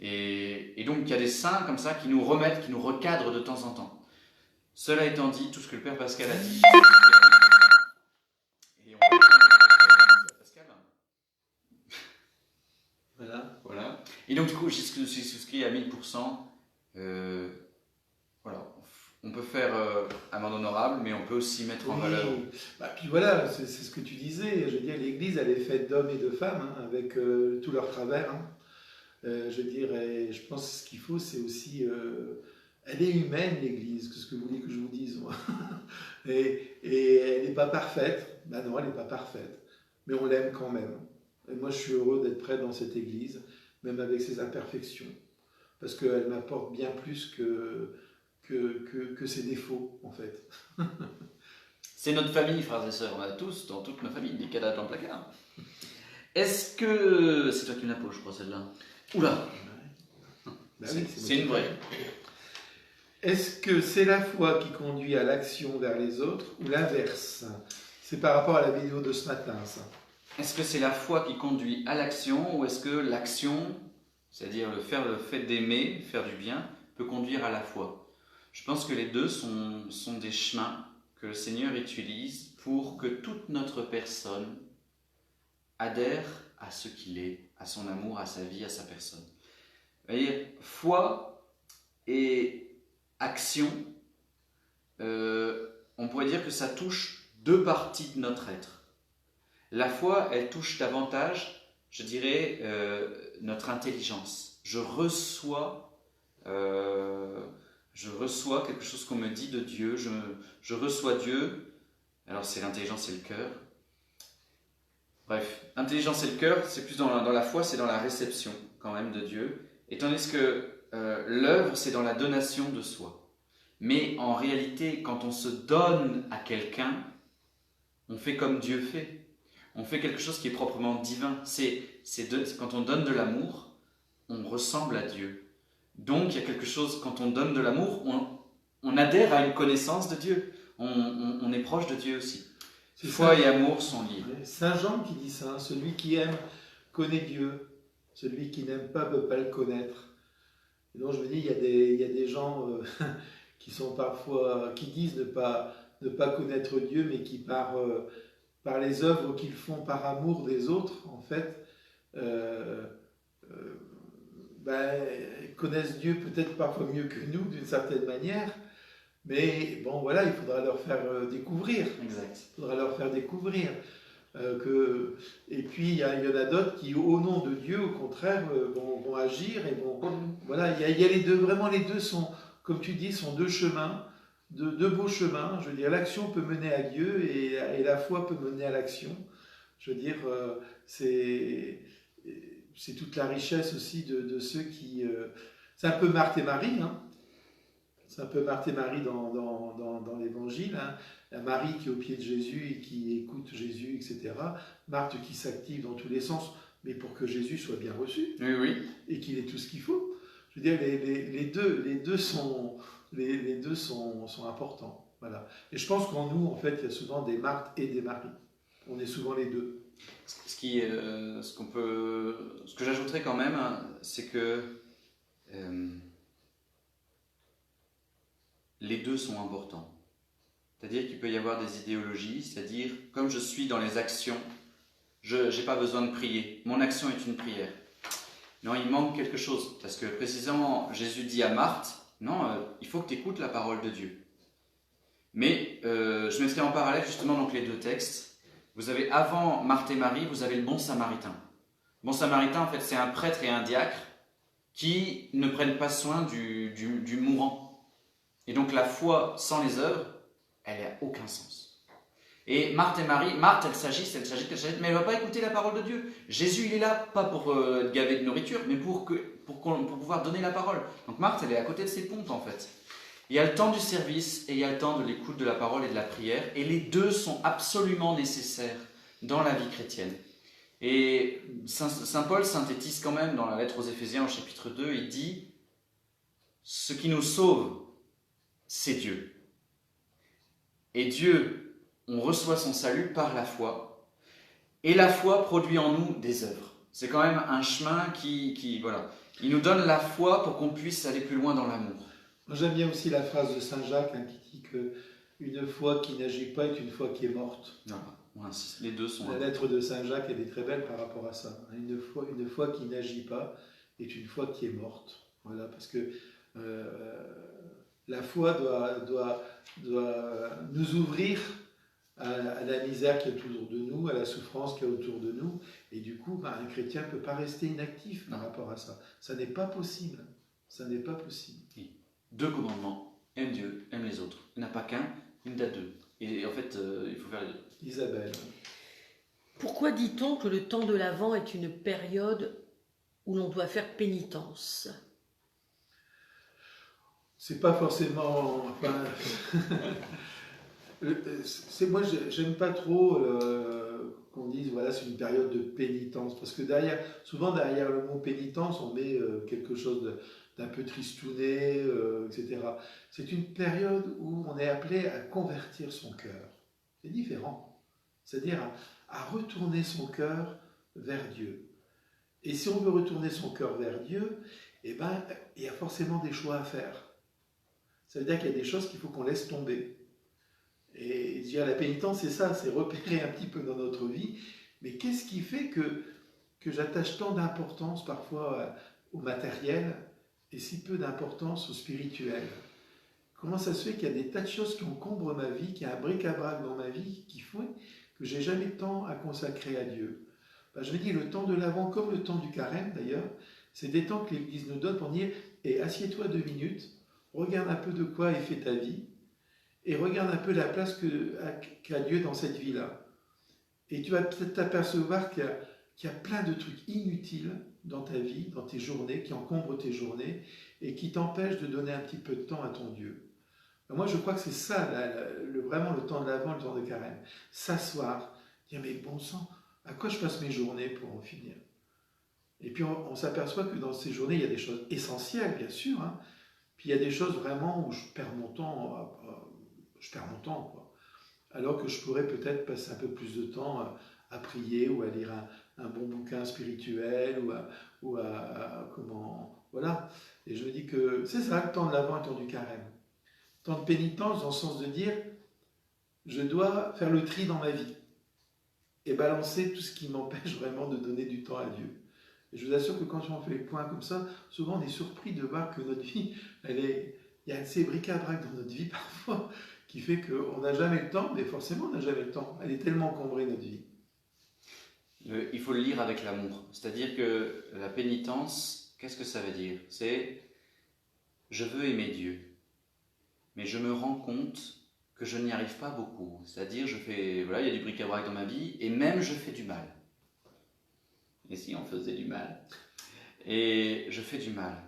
Et donc il y a des saints comme ça qui nous remettent, qui nous recadrent de temps en temps. Cela étant dit, tout ce que le Père Pascal a dit, et on va Père Pascal. Voilà. Et donc du coup, je suis souscrit à 1000%. Voilà. On peut faire amende honorable, mais on peut aussi mettre en valeur. Bah, puis voilà, c'est ce que tu disais. Je veux dire, l'Église, elle est faite d'hommes et de femmes, hein, avec tous leurs travers. Hein. Je veux dire, et je pense que ce qu'il faut, c'est aussi... elle est humaine, l'Église, qu'est-ce que vous voulez que je vous dise, moi. et elle n'est pas parfaite. Ben non, elle n'est pas parfaite. Mais on l'aime quand même. Et moi, je suis heureux d'être prêtre dans cette Église, même avec ses imperfections. Parce qu'elle m'apporte bien plus que ses défauts, en fait. C'est notre famille, frères et sœurs. On a tous, dans toute nos familles, des cadavres dans le placard. Est-ce que... C'est toi qui me la poses, je crois, celle-là. Oula, Bah oui, c'est une vraie. Est-ce que c'est la foi qui conduit à l'action vers les autres ou l'inverse? C'est par rapport à la vidéo de ce matin, ça. Est-ce que c'est la foi qui conduit à l'action ou est-ce que l'action, c'est-à-dire le fait d'aimer, faire du bien, peut conduire à la foi? Je pense que les deux sont des chemins que le Seigneur utilise pour que toute notre personne adhère à ce qu'il est, à son amour, à sa vie, à sa personne. Vous voyez, foi et action, on pourrait dire que ça touche deux parties de notre être. La foi, elle touche davantage, je dirais, notre intelligence. Je reçois quelque chose qu'on me dit de Dieu, je reçois Dieu, alors c'est l'intelligence et le cœur. Bref, l'intelligence et le cœur, c'est plus dans la foi, c'est dans la réception quand même de Dieu, et tandis que l'œuvre, c'est dans la donation de soi. Mais en réalité, quand on se donne à quelqu'un, on fait comme Dieu fait. On fait quelque chose qui est proprement divin. Quand on donne de l'amour, on ressemble à Dieu. Donc, il y a quelque chose, quand on donne de l'amour, on adhère à une connaissance de Dieu. On est proche de Dieu aussi. Foi et amour sont liés. Saint Jean qui dit ça, celui qui aime connaît Dieu, celui qui n'aime pas ne peut pas le connaître. Et donc, je me dis, il y a des gens qui sont parfois, qui disent ne pas connaître Dieu, mais qui par les œuvres qu'ils font par amour des autres, en fait, connaissent Dieu peut-être parfois mieux que nous, d'une certaine manière, mais bon, voilà, il faudra leur faire découvrir. Exact. Il faudra leur faire découvrir. Et puis, il y en a d'autres qui, au nom de Dieu, au contraire, vont agir et vont... Voilà, il y a les deux, vraiment les deux sont, comme tu dis, sont deux chemins, deux beaux chemins. Je veux dire, l'action peut mener à Dieu et la foi peut mener à l'action. Je veux dire, c'est toute la richesse aussi de ceux qui... c'est un peu Marthe et Marie, hein. C'est un peu Marthe et Marie dans l'Évangile, hein. Marie qui est au pied de Jésus et qui écoute Jésus, etc. Marthe qui s'active dans tous les sens, mais pour que Jésus soit bien reçu. Oui, oui. Et qu'il ait tout ce qu'il faut. Je veux dire, les deux sont importants. Voilà. Et je pense qu'en nous, en fait, il y a souvent des Marthe et des Marie. On est souvent les deux. Ce que j'ajouterais quand même, hein, c'est que les deux sont importants. C'est-à-dire qu'il peut y avoir des idéologies, c'est-à-dire, comme je suis dans les actions, je n'ai pas besoin de prier. Mon action est une prière. Non, il manque quelque chose. Parce que précisément, Jésus dit à Marthe, non, il faut que tu écoutes la parole de Dieu. Mais je mettrai en parallèle justement donc les deux textes. Vous avez avant Marthe et Marie, vous avez le bon samaritain. Le bon samaritain, en fait, c'est un prêtre et un diacre qui ne prennent pas soin du mourant. Et donc la foi sans les œuvres, elle n'a aucun sens. Et Marthe et Marie, Marthe, elle s'agite, mais elle ne va pas écouter la parole de Dieu. Jésus, il est là, pas pour être gavé de nourriture, mais pour pouvoir donner la parole. Donc Marthe, elle est à côté de ses pompes, en fait. Il y a le temps du service et il y a le temps de l'écoute de la parole et de la prière. Et les deux sont absolument nécessaires dans la vie chrétienne. Et Saint Paul synthétise quand même dans la lettre aux Éphésiens au chapitre 2, il dit « Ce qui nous sauve, c'est Dieu. Et Dieu, on reçoit son salut par la foi. Et la foi produit en nous des œuvres. » C'est quand même un chemin voilà. Il nous donne la foi pour qu'on puisse aller plus loin dans l'amour. J'aime bien aussi la phrase de Saint Jacques, hein, qui dit qu'une foi qui n'agit pas est une foi qui est morte. Voilà, on insiste. Les deux sont... La lettre de Saint Jacques, elle est très belle par rapport à ça. Une foi qui n'agit pas est une foi qui est morte. Voilà, parce que la foi doit nous ouvrir à la misère qui est autour de nous, à la souffrance qui est autour de nous. Et du coup, un chrétien ne peut pas rester inactif par rapport à ça. Ça n'est pas possible. Ça n'est pas possible. Oui. 2 commandements. Aime Dieu, aime les autres. Il n'y en a pas qu'un, il y en a 2. Et en fait, il faut faire les deux. Isabelle. Pourquoi dit-on que le temps de l'Avent est une période où l'on doit faire pénitence? C'est pas forcément... Enfin, Moi, j'aime pas trop qu'on dise, voilà, c'est une période de pénitence, parce que souvent derrière le mot pénitence, on met quelque chose d'un peu tristouné, etc. C'est une période où on est appelé à convertir son cœur. C'est différent. C'est-à-dire à retourner son cœur vers Dieu. Et si on veut retourner son cœur vers Dieu, eh ben, il y a forcément des choix à faire. Ça veut dire qu'il y a des choses qu'il faut qu'on laisse tomber. Et dire la pénitence, c'est ça, c'est repérer un petit peu dans notre vie. Mais qu'est-ce qui fait que j'attache tant d'importance parfois au matériel et si peu d'importance au spirituel? Comment ça se fait qu'il y a des tas de choses qui encombrent ma vie, qu'il y a un bric-à-brac dans ma vie qui font que j'ai jamais de temps à consacrer à Dieu? Ben, je me dis, le temps de l'Avent, comme le temps du carême d'ailleurs, c'est des temps que l'Église nous donne pour dire, assieds-toi 2 minutes, regarde un peu de quoi est fait ta vie, et regarde un peu la place qu'a Dieu dans cette vie-là. Et tu vas peut-être t'apercevoir qu'il y a plein de trucs inutiles dans ta vie, dans tes journées, qui encombrent tes journées, et qui t'empêchent de donner un petit peu de temps à ton Dieu. Moi, je crois que c'est ça, vraiment le temps de l'Avent, le temps de carême. S'asseoir, dire, mais bon sang, à quoi je passe mes journées pour en finir? Et puis on s'aperçoit que dans ces journées, il y a des choses essentielles, bien sûr, hein. Puis il y a des choses vraiment où je perds mon temps, quoi. Alors que je pourrais peut-être passer un peu plus de temps à prier ou à lire un bon bouquin spirituel comment... Voilà. Et je me dis que c'est ça, le temps de l'Avent et le temps du carême. Temps de pénitence dans le sens de dire, je dois faire le tri dans ma vie et balancer tout ce qui m'empêche vraiment de donner du temps à Dieu. Et je vous assure que quand on fait les points comme ça, souvent on est surpris de voir que notre vie, il y a ces bric-à-brac dans notre vie parfois qui fait qu'on n'a jamais le temps, mais forcément on n'a jamais le temps. Elle est tellement encombrée notre vie. Il faut le lire avec l'amour. C'est-à-dire que la pénitence, qu'est-ce que ça veut dire? C'est je veux aimer Dieu, mais je me rends compte que je n'y arrive pas beaucoup. C'est-à-dire, il y a du bric-à-brac dans ma vie, et même je fais du mal. Et si on faisait du mal? Et je fais du mal.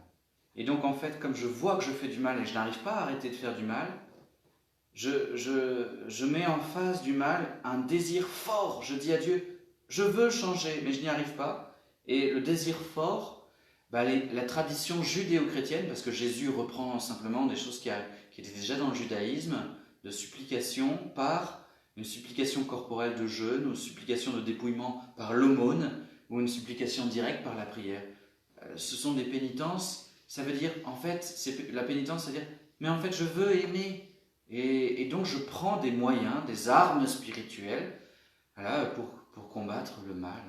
Et donc, en fait, comme je vois que je fais du mal et je n'arrive pas à arrêter de faire du mal, je mets en face du mal un désir fort. Je dis à Dieu, je veux changer, mais je n'y arrive pas. Et le désir fort, la tradition judéo-chrétienne, parce que Jésus reprend simplement des choses qui étaient déjà dans le judaïsme, de supplication par une supplication corporelle de jeûne, ou une supplication de dépouillement par l'aumône, ou une supplication directe par la prière. Ce sont des pénitences, ça veut dire, en fait, la pénitence, c'est-à-dire, mais en fait, je veux aimer. Et donc, je prends des moyens, des armes spirituelles, voilà, pour combattre le mal.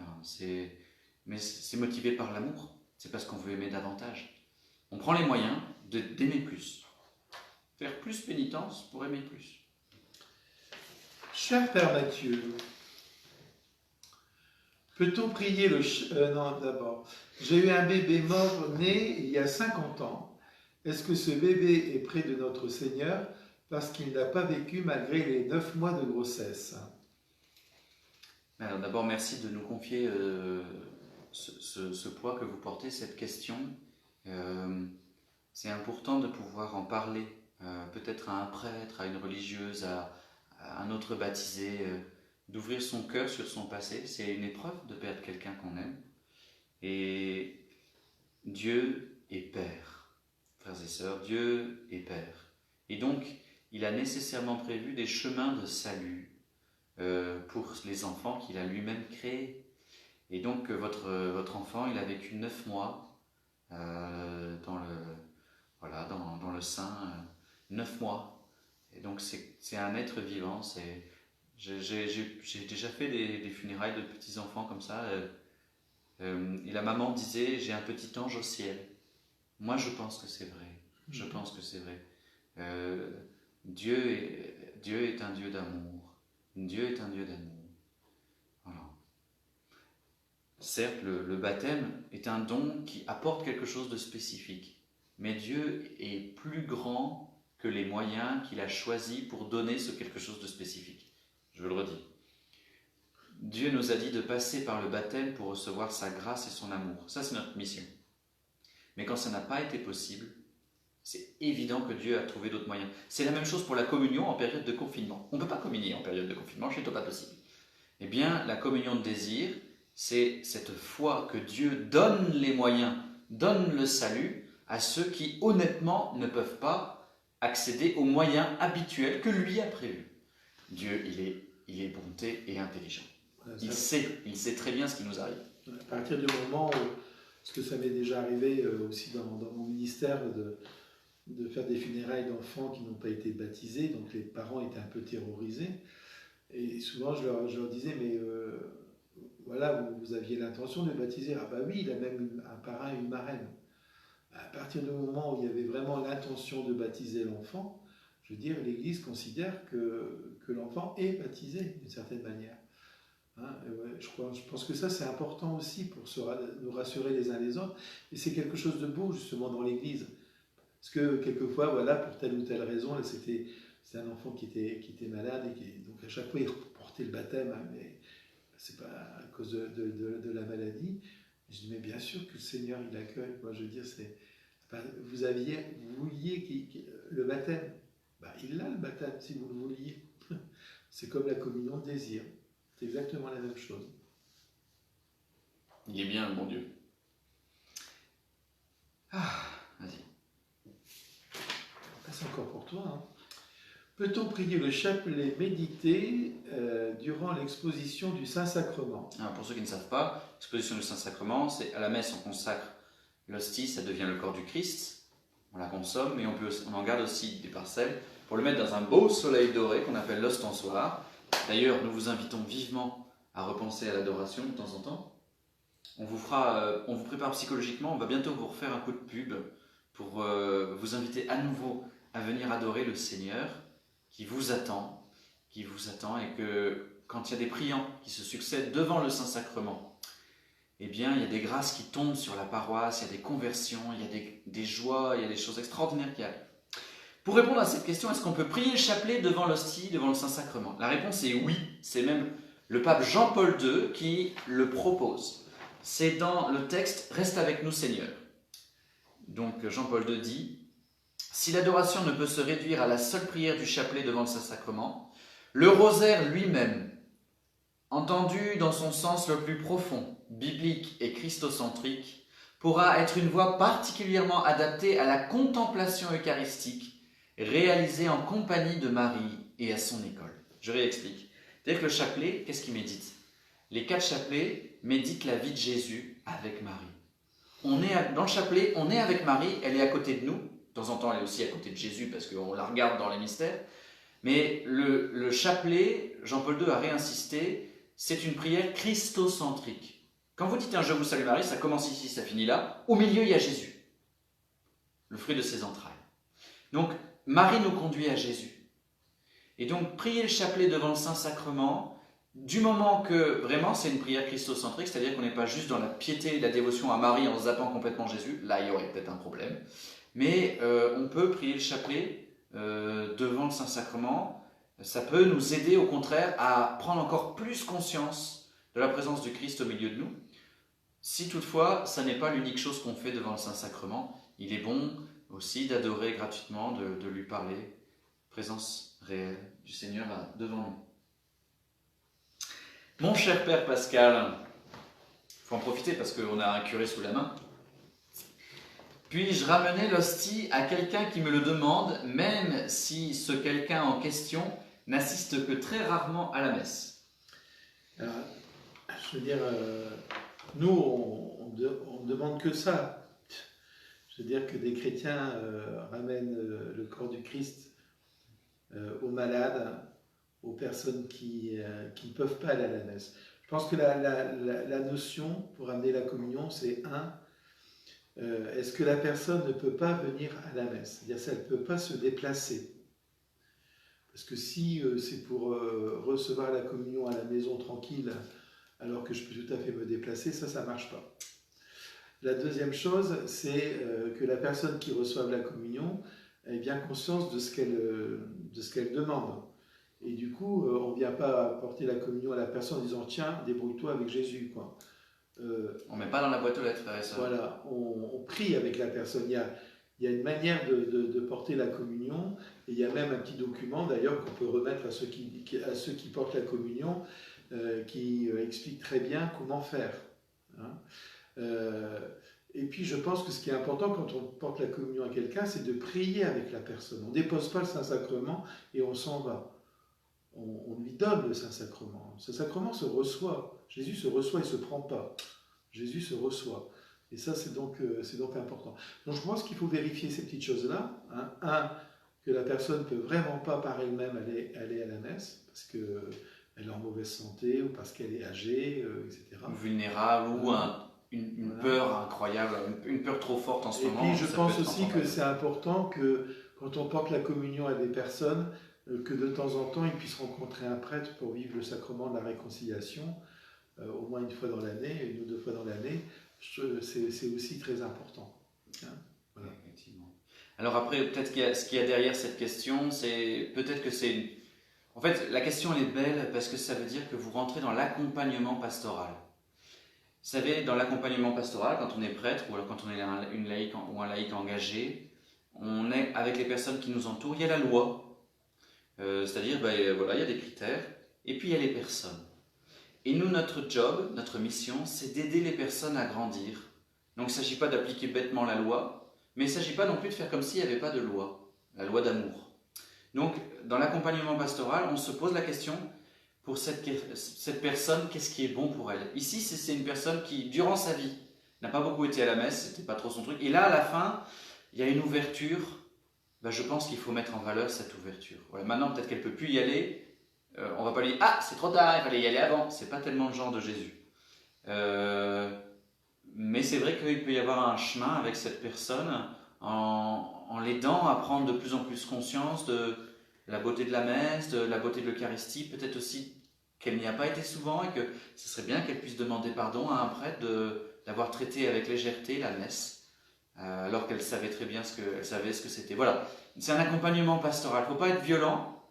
Mais c'est motivé par l'amour, c'est parce qu'on veut aimer davantage. On prend les moyens d'aimer plus. Faire plus pénitence pour aimer plus. Cher Père Mathieu, peut-on prier non, d'abord. J'ai eu un bébé mort-né il y a 50 ans. Est-ce que ce bébé est près de notre Seigneur parce qu'il n'a pas vécu malgré les 9 mois de grossesse? Alors d'abord, merci de nous confier ce poids que vous portez, cette question. C'est important de pouvoir en parler, peut-être à un prêtre, à une religieuse, à un autre baptisé, d'ouvrir son cœur sur son passé. C'est une épreuve de perdre quelqu'un qu'on aime. Et Dieu est Père, frères et sœurs, Dieu est Père. Et donc, il a nécessairement prévu des chemins de salut pour les enfants qu'il a lui-même créés. Et donc, votre enfant, il a vécu 9 mois dans le sein, 9 mois. Et donc, c'est un être vivant. J'ai déjà fait des funérailles de petits-enfants comme ça. Et la maman disait, j'ai un petit ange au ciel. Moi, je pense que c'est vrai. Je pense que c'est vrai. Dieu est un Dieu d'amour. Dieu est un Dieu d'amour. Voilà. Certes, le baptême est un don qui apporte quelque chose de spécifique. Mais Dieu est plus grand que les moyens qu'il a choisis pour donner ce quelque chose de spécifique. Je vous le redis. Dieu nous a dit de passer par le baptême pour recevoir sa grâce et son amour. Ça, c'est notre mission. Mais quand ça n'a pas été possible, C'est évident que Dieu a trouvé d'autres moyens. C'est la même chose pour la communion en période de confinement. On ne peut pas communier en période de confinement, c'est pas possible. Eh bien, la communion de désir, c'est cette foi que Dieu donne les moyens, donne le salut à ceux qui, honnêtement, ne peuvent pas accéder aux moyens habituels que lui a prévus. Dieu, il est bonté et intelligent. Voilà, Il sait très bien ce qui nous arrive. à partir du moment où, parce que ça m'est déjà arrivé aussi dans mon ministère de faire des funérailles d'enfants qui n'ont pas été baptisés, donc les parents étaient un peu terrorisés. Et souvent, je leur disais, mais voilà, vous aviez l'intention de le baptiser. Ah bah oui, il a même un parrain et une marraine. À partir du moment où il y avait vraiment l'intention de baptiser l'enfant, je veux dire, l'Église considère que l'enfant est baptisé d'une certaine manière. Hein, ouais, je pense que ça, c'est important aussi pour nous rassurer les uns les autres. Et c'est quelque chose de beau, justement, dans l'Église. Parce que, quelquefois, voilà, pour telle ou telle raison, là, c'était un enfant qui était malade, et donc à chaque fois, il reportait le baptême, hein, mais c'est pas à cause de la maladie. Je dis, mais bien sûr que le Seigneur, il accueille. Moi, je veux dire, vous vouliez le baptême. Bah, il a le baptême, si vous le vouliez. C'est comme la communion de désir. C'est exactement la même chose. Il est bien, le bon Dieu. Ah, vas-y. C'est encore pour toi. Hein. Peut-on prier le chapelet médité durant l'exposition du Saint-Sacrement? Alors, pour ceux qui ne savent pas, l'exposition du Saint-Sacrement, c'est à la messe, on consacre l'hostie, ça devient le corps du Christ, on la consomme, mais on en garde aussi des parcelles pour le mettre dans un beau soleil doré qu'on appelle l'ostensoir. D'ailleurs, nous vous invitons vivement à repenser à l'adoration de temps en temps. On vous prépare psychologiquement, on va bientôt vous refaire un coup de pub pour vous inviter à nouveau à venir adorer le Seigneur qui vous attend, et que quand il y a des priants qui se succèdent devant le Saint-Sacrement, eh bien, il y a des grâces qui tombent sur la paroisse, il y a des conversions, il y a des joies, il y a des choses extraordinaires qui arrivent. Pour répondre à cette question, est-ce qu'on peut prier le chapelet devant l'hostie, devant le Saint-Sacrement? La réponse est oui, c'est même le pape Jean-Paul II qui le propose. C'est dans le texte « Reste avec nous Seigneur ». Donc Jean-Paul II dit « Si l'adoration ne peut se réduire à la seule prière du chapelet devant le Saint-Sacrement, le rosaire lui-même, entendu dans son sens le plus profond, biblique et christocentrique, pourra être une voie particulièrement adaptée à la contemplation eucharistique, réalisée en compagnie de Marie et à son école. » Je réexplique. C'est-à-dire que le chapelet, qu'est-ce qu'il médite? Les 4 chapelets méditent la vie de Jésus avec Marie. Dans le chapelet, on est avec Marie, elle est à côté de nous. De temps en temps, elle est aussi à côté de Jésus parce qu'on la regarde dans les mystères. Mais le chapelet, Jean-Paul II a réinsisté, c'est une prière christocentrique. Quand vous dites un « Je vous salue Marie », ça commence ici, ça finit là. Au milieu, il y a Jésus, le fruit de ses entrailles. Donc, Marie nous conduit à Jésus. Et donc, prier le chapelet devant le Saint-Sacrement, du moment que vraiment c'est une prière christocentrique, c'est-à-dire qu'on n'est pas juste dans la piété et la dévotion à Marie en zappant complètement Jésus, là il y aurait peut-être un problème. Mais on peut prier le chapelet devant le Saint-Sacrement. Ça peut nous aider au contraire à prendre encore plus conscience de la présence du Christ au milieu de nous. Si toutefois, ça n'est pas l'unique chose qu'on fait devant le Saint-Sacrement, il est bon aussi d'adorer gratuitement, de lui parler. Présence réelle du Seigneur devant nous. Mon cher Père Pascal, il faut en profiter parce qu'on a un curé sous la main. Puis-je ramener l'hostie à quelqu'un qui me le demande, même si ce quelqu'un en question n'assiste que très rarement à la messe? Alors, je veux dire, nous, on ne demande que ça. Je veux dire que des chrétiens ramènent le corps du Christ aux malades, aux personnes qui ne peuvent pas aller à la messe. Je pense que la notion pour amener la communion, c'est est-ce que la personne ne peut pas venir à la messe? C'est-à-dire si elle ne peut pas se déplacer. Parce que si c'est pour recevoir la communion à la maison tranquille, alors que je peux tout à fait me déplacer, ça ne marche pas. La deuxième chose, c'est que la personne qui reçoit la communion ait bien conscience de ce qu'elle demande. Et du coup, on ne vient pas apporter la communion à la personne en disant « Tiens, débrouille-toi avec Jésus ». On ne met pas dans la boîte aux lettres, frère et sœur. Voilà, on prie avec la personne. Il il y a une manière de porter la communion, et il y a même un petit document d'ailleurs qu'on peut remettre à ceux qui portent la communion, qui explique très bien comment faire. Hein. Et puis je pense que ce qui est important quand on porte la communion à quelqu'un, c'est de prier avec la personne. On ne dépose pas le Saint-Sacrement et on s'en va. On lui donne le Saint-Sacrement. Le Saint-Sacrement se reçoit. Jésus se reçoit, il ne se prend pas. Jésus se reçoit. Et ça, c'est donc important. Donc je pense qu'il faut vérifier ces petites choses-là. Hein. Un, que la personne ne peut vraiment pas par elle-même aller à la messe, parce qu'elle est en mauvaise santé, ou parce qu'elle est âgée, etc. Vulnérable, ou une peur incroyable, une peur trop forte en ce moment. Et puis je pense aussi que c'est important que quand on porte la communion à des personnes, que de temps en temps ils puissent rencontrer un prêtre pour vivre le sacrement de la réconciliation, au moins une fois dans l'année, une ou deux fois dans l'année. C'est aussi très important. Hein, voilà. Effectivement. Alors après, peut-être ce qu'il y a derrière cette question, c'est peut-être que c'est... En fait, la question elle est belle parce que ça veut dire que vous rentrez dans l'accompagnement pastoral. Vous savez, dans l'accompagnement pastoral, quand on est prêtre ou alors quand on est une laïque ou un laïque engagé, on est avec les personnes qui nous entourent. Il y a la loi, c'est-à-dire voilà, il y a des critères, et puis il y a les personnes. Et nous, notre job, notre mission, c'est d'aider les personnes à grandir. Donc il ne s'agit pas d'appliquer bêtement la loi, mais il ne s'agit pas non plus de faire comme s'il n'y avait pas de loi, la loi d'amour. Donc dans l'accompagnement pastoral, on se pose la question, pour cette personne, qu'est-ce qui est bon pour elle? Ici, c'est une personne qui, durant sa vie, n'a pas beaucoup été à la messe, c'était pas trop son truc. Et là, à la fin, il y a une ouverture. Je pense qu'il faut mettre en valeur cette ouverture. Voilà, maintenant, peut-être qu'elle ne peut plus y aller. On va pas lui dire « Ah, c'est trop tard, il fallait y aller avant ». C'est pas tellement le genre de Jésus. Mais c'est vrai qu'il peut y avoir un chemin avec cette personne en l'aidant à prendre de plus en plus conscience de la beauté de la messe, de la beauté de l'Eucharistie, peut-être aussi qu'elle n'y a pas été souvent et que ce serait bien qu'elle puisse demander pardon à un prêtre d'avoir traité avec légèreté la messe, alors qu'elle savait très bien ce que c'était. Voilà, c'est un accompagnement pastoral. Il ne faut pas être violent,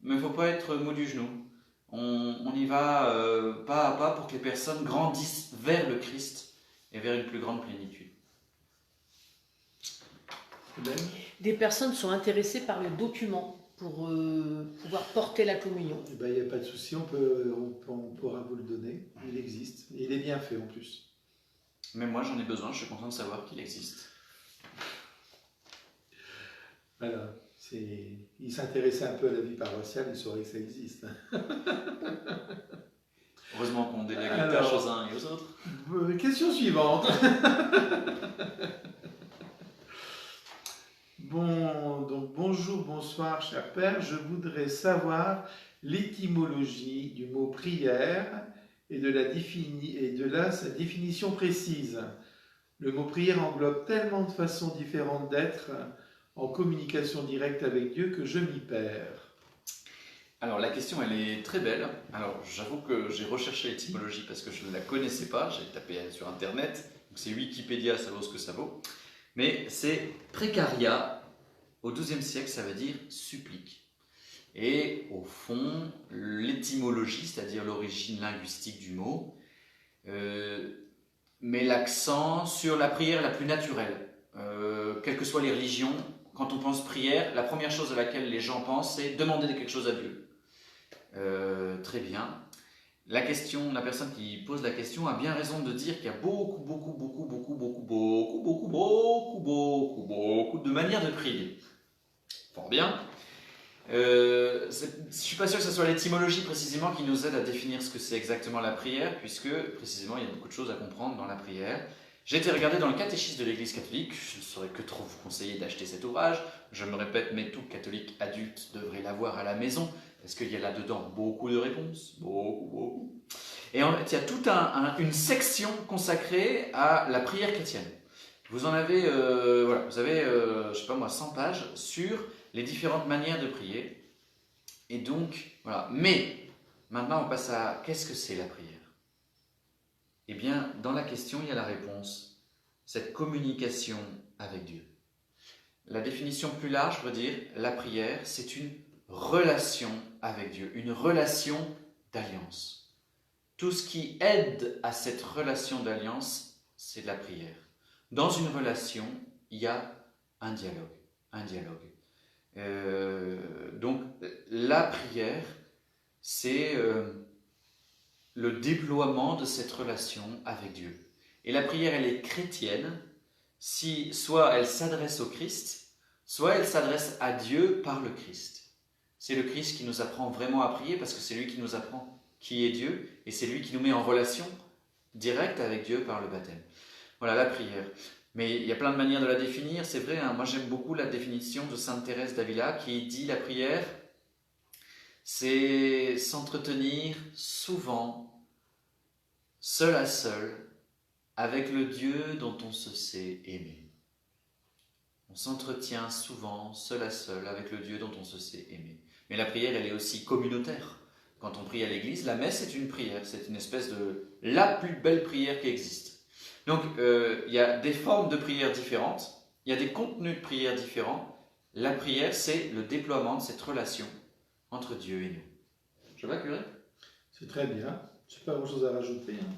mais il ne faut pas être mou du genou. On y va pas à pas pour que les personnes grandissent vers le Christ et vers une plus grande plénitude. Des personnes sont intéressées par le document pour pouvoir porter la communion. Il n'y a pas de souci, on pourra vous le donner. Il existe. Et il est bien fait en plus. Même moi, j'en ai besoin. Je suis content de savoir qu'il existe. Voilà. Il s'intéressait un peu à la vie paroissiale, il saurait que ça existe. Heureusement qu'on délègue les tâches aux uns et aux autres. Question suivante. Donc bonjour, bonsoir, cher père. Je voudrais savoir l'étymologie du mot prière et de sa définition précise. Le mot prière englobe tellement de façons différentes d'être en communication directe avec Dieu que je m'y perds. Alors la question elle est très belle. Alors j'avoue que j'ai recherché l'étymologie parce que je ne la connaissais pas, j'ai tapé sur internet, donc c'est Wikipédia, ça vaut ce que ça vaut. Mais c'est précaria, au XIIe siècle ça veut dire supplique. Et au fond, l'étymologie, c'est-à-dire l'origine linguistique du mot, met l'accent sur la prière la plus naturelle. Quelles que soient les religions, quand on pense prière, la première chose à laquelle les gens pensent, c'est demander quelque chose à Dieu. Très bien. La personne qui pose la question a bien raison de dire qu'il y a beaucoup de manières de prier. Fort bien. Je ne suis pas sûr que ce soit l'étymologie précisément qui nous aide à définir ce que c'est exactement la prière, puisque précisément il y a beaucoup de choses à comprendre dans la prière. J'ai été regarder dans le catéchisme de l'Église catholique, je ne saurais que trop vous conseiller d'acheter cet ouvrage, je me répète, mais tout catholique adulte devrait l'avoir à la maison, parce qu'il y a là-dedans beaucoup de réponses, beaucoup. Et en fait, il y a toute une section consacrée à la prière chrétienne. Vous en avez, vous avez, je sais pas moi, 100 pages sur les différentes manières de prier. Et donc, voilà. Mais, maintenant on passe à, qu'est-ce que c'est la prière ? Eh bien, dans la question, il y a la réponse. Cette communication avec Dieu. La définition plus large veut dire, la prière, c'est une relation avec Dieu, une relation d'alliance. Tout ce qui aide à cette relation d'alliance, c'est de la prière. Dans une relation, il y a un dialogue. Un dialogue. Donc la prière, c'est le déploiement de cette relation avec Dieu. Et la prière, elle est chrétienne si soit elle s'adresse au Christ, soit elle s'adresse à Dieu par le Christ. C'est le Christ qui nous apprend vraiment à prier parce que c'est lui qui nous apprend qui est Dieu et c'est lui qui nous met en relation directe avec Dieu par le baptême. Voilà la prière. Mais il y a plein de manières de la définir, c'est vrai, hein. Moi j'aime beaucoup la définition de Sainte Thérèse d'Avila qui dit la prière, c'est s'entretenir souvent, seul à seul, avec le Dieu dont on se sait aimer. On s'entretient souvent, seul à seul, avec le Dieu dont on se sait aimer. Mais la prière, elle est aussi communautaire. Quand on prie à l'église, la messe est une prière, c'est une espèce de la plus belle prière qui existe. Donc, il y a des formes de prière différentes, il y a des contenus de prière différents. La prière, c'est le déploiement de cette relation entre Dieu et nous. Je vois, curé ? C'est très bien. Je n'ai pas grand-chose à rajouter. Hein.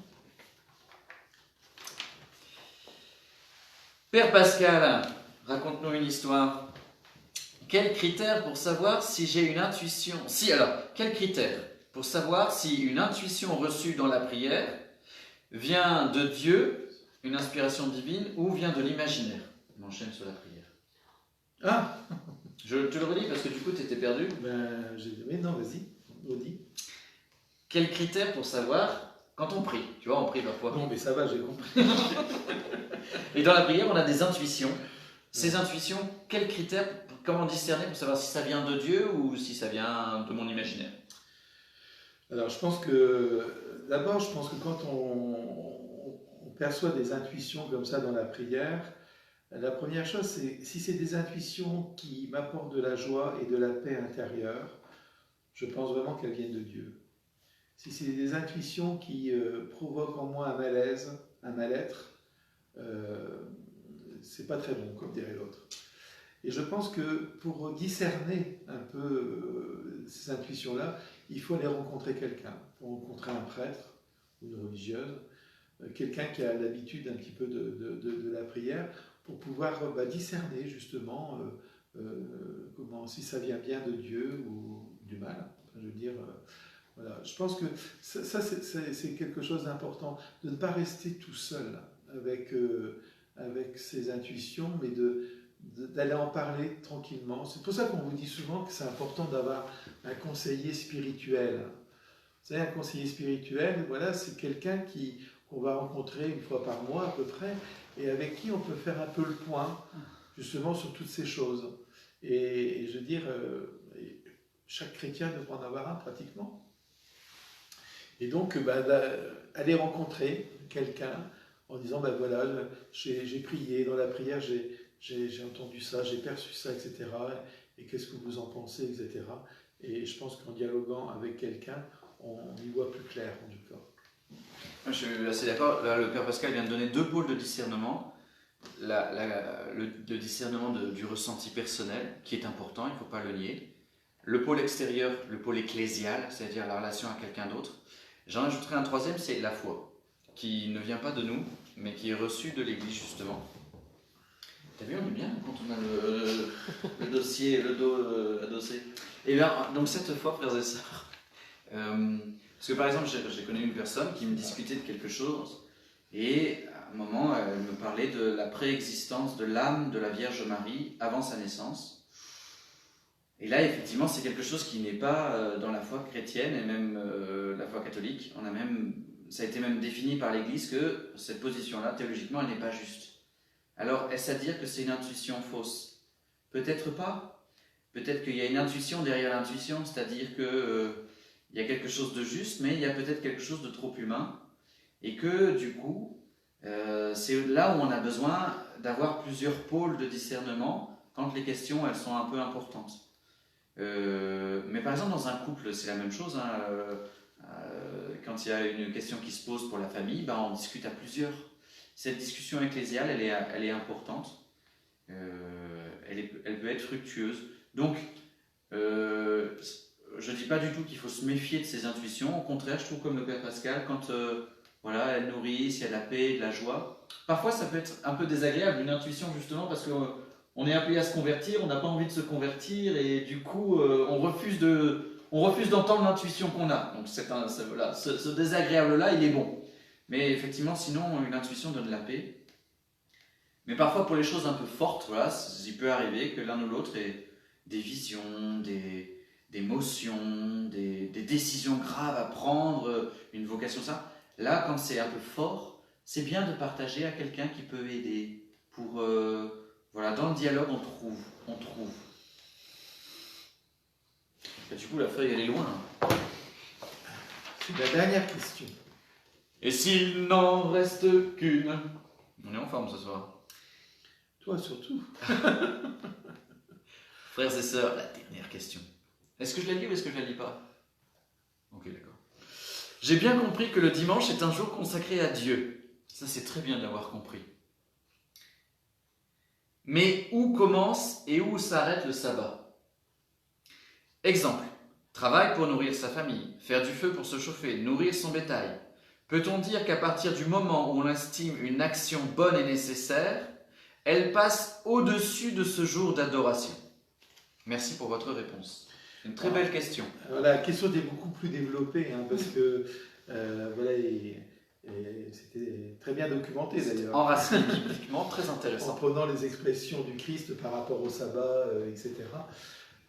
Père Pascal, raconte-nous une histoire. Quels critères pour savoir si j'ai une intuition ? Quels critères pour savoir si une intuition reçue dans la prière vient de Dieu, une inspiration divine, ou vient de l'imaginaire ? On enchaîne sur la prière. Ah, Je te le redis parce que du coup tu étais perdu. mais non, vas-y, redis. Quels critères pour savoir quand on prie ? Tu vois, on prie parfois. Bon, mais ça va, j'ai compris. Et dans la prière, on a des intuitions. Ces intuitions, quels critères, comment discerner pour savoir si ça vient de Dieu ou si ça vient de mon imaginaire ? Alors, d'abord, je pense que quand on perçoit des intuitions comme ça dans la prière, la première chose, c'est si c'est des intuitions qui m'apportent de la joie et de la paix intérieure, je pense vraiment qu'elles viennent de Dieu. Si c'est des intuitions qui provoquent en moi un malaise, un mal-être, c'est pas très bon, comme dirait l'autre. Et je pense que pour discerner un peu ces intuitions-là, il faut aller rencontrer quelqu'un. Il faut rencontrer un prêtre ou une religieuse, quelqu'un qui a l'habitude un petit peu de la prière, pour pouvoir discerner justement si ça vient bien de Dieu ou du mal. Je veux dire, voilà. Je pense que ça c'est quelque chose d'important, de ne pas rester tout seul avec ses intuitions, mais d'aller en parler tranquillement. C'est pour ça qu'on vous dit souvent que c'est important d'avoir un conseiller spirituel. Vous savez, un conseiller spirituel, voilà, c'est quelqu'un qu'on va rencontrer une fois par mois à peu près, et avec qui on peut faire un peu le point, justement, sur toutes ces choses. Et je veux dire, chaque chrétien devrait en avoir un pratiquement. Et donc, aller rencontrer quelqu'un en disant, voilà, j'ai prié, dans la prière, j'ai entendu ça, j'ai perçu ça, etc. Et qu'est-ce que vous en pensez, etc. Et je pense qu'en dialoguant avec quelqu'un, on y voit plus clair, en tout cas. Je suis assez d'accord. Là, le Père Pascal vient de donner 2 pôles de discernement. Le discernement du ressenti personnel, qui est important, il ne faut pas le nier. Le pôle extérieur, le pôle ecclésial, c'est-à-dire la relation à quelqu'un d'autre. J'en ajouterai un 3e, c'est la foi, qui ne vient pas de nous, mais qui est reçue de l'Église, justement. T'as vu, on est bien quand on a le dossier, le dos adossé. Et bien, donc cette foi, frères et sœurs, parce que par exemple, j'ai connu une personne qui me discutait de quelque chose, et à un moment, elle me parlait de la préexistence de l'âme de la Vierge Marie avant sa naissance. Et là, effectivement, c'est quelque chose qui n'est pas dans la foi chrétienne, et même la foi catholique. Ça a été même défini par l'Église que cette position-là, théologiquement, elle n'est pas juste. Alors, est-ce à dire que c'est une intuition fausse ? Peut-être pas. Peut-être qu'il y a une intuition derrière l'intuition, c'est-à-dire qu'il y a quelque chose de juste, mais il y a peut-être quelque chose de trop humain, et que du coup, c'est là où on a besoin d'avoir plusieurs pôles de discernement quand les questions, elles sont un peu importantes. Mais par exemple, dans un couple, c'est la même chose. Quand il y a une question qui se pose pour la famille, on discute à plusieurs. Cette discussion ecclésiale, elle est importante. Elle peut être fructueuse. Donc, je ne dis pas du tout qu'il faut se méfier de ses intuitions. Au contraire, je trouve comme le Père Pascal, quand elles nourrissent, il y a de la paix, de la joie. Parfois, ça peut être un peu désagréable, une intuition, justement, parce qu'on on est appelé à se convertir, on n'a pas envie de se convertir et du coup on refuse d'entendre l'intuition qu'on a. Donc voilà, ce désagréable-là, il est bon. Mais effectivement, sinon, une intuition donne la paix. Mais parfois, pour les choses un peu fortes, voilà, il peut arriver que l'un ou l'autre ait des visions, des émotions, des décisions graves à prendre, une vocation, ça. Là, quand c'est un peu fort, c'est bien de partager à quelqu'un qui peut aider. Pour, voilà, dans le dialogue, on trouve. Et du coup, la feuille, elle est loin. C'est la dernière question. Et s'il n'en reste qu'une? On est en forme ce soir. Toi surtout. Frères et sœurs, la dernière question. Est-ce que je la lis ou est-ce que je la lis pas? Ok, d'accord. J'ai bien compris que le dimanche est un jour consacré à Dieu. Ça, c'est très bien de l'avoir compris. Mais où commence et où s'arrête le sabbat? Exemple. Travail pour nourrir sa famille, faire du feu pour se chauffer, nourrir son bétail. Peut-on dire qu'à partir du moment où on estime une action bonne et nécessaire, elle passe au-dessus de ce jour d'adoration? Merci pour votre réponse. Une très belle question. La question est beaucoup plus développée, parce que voilà, c'était très bien documenté d'ailleurs. Enraciné bibliquement, très En intéressant. prenant les expressions du Christ par rapport au sabbat, etc.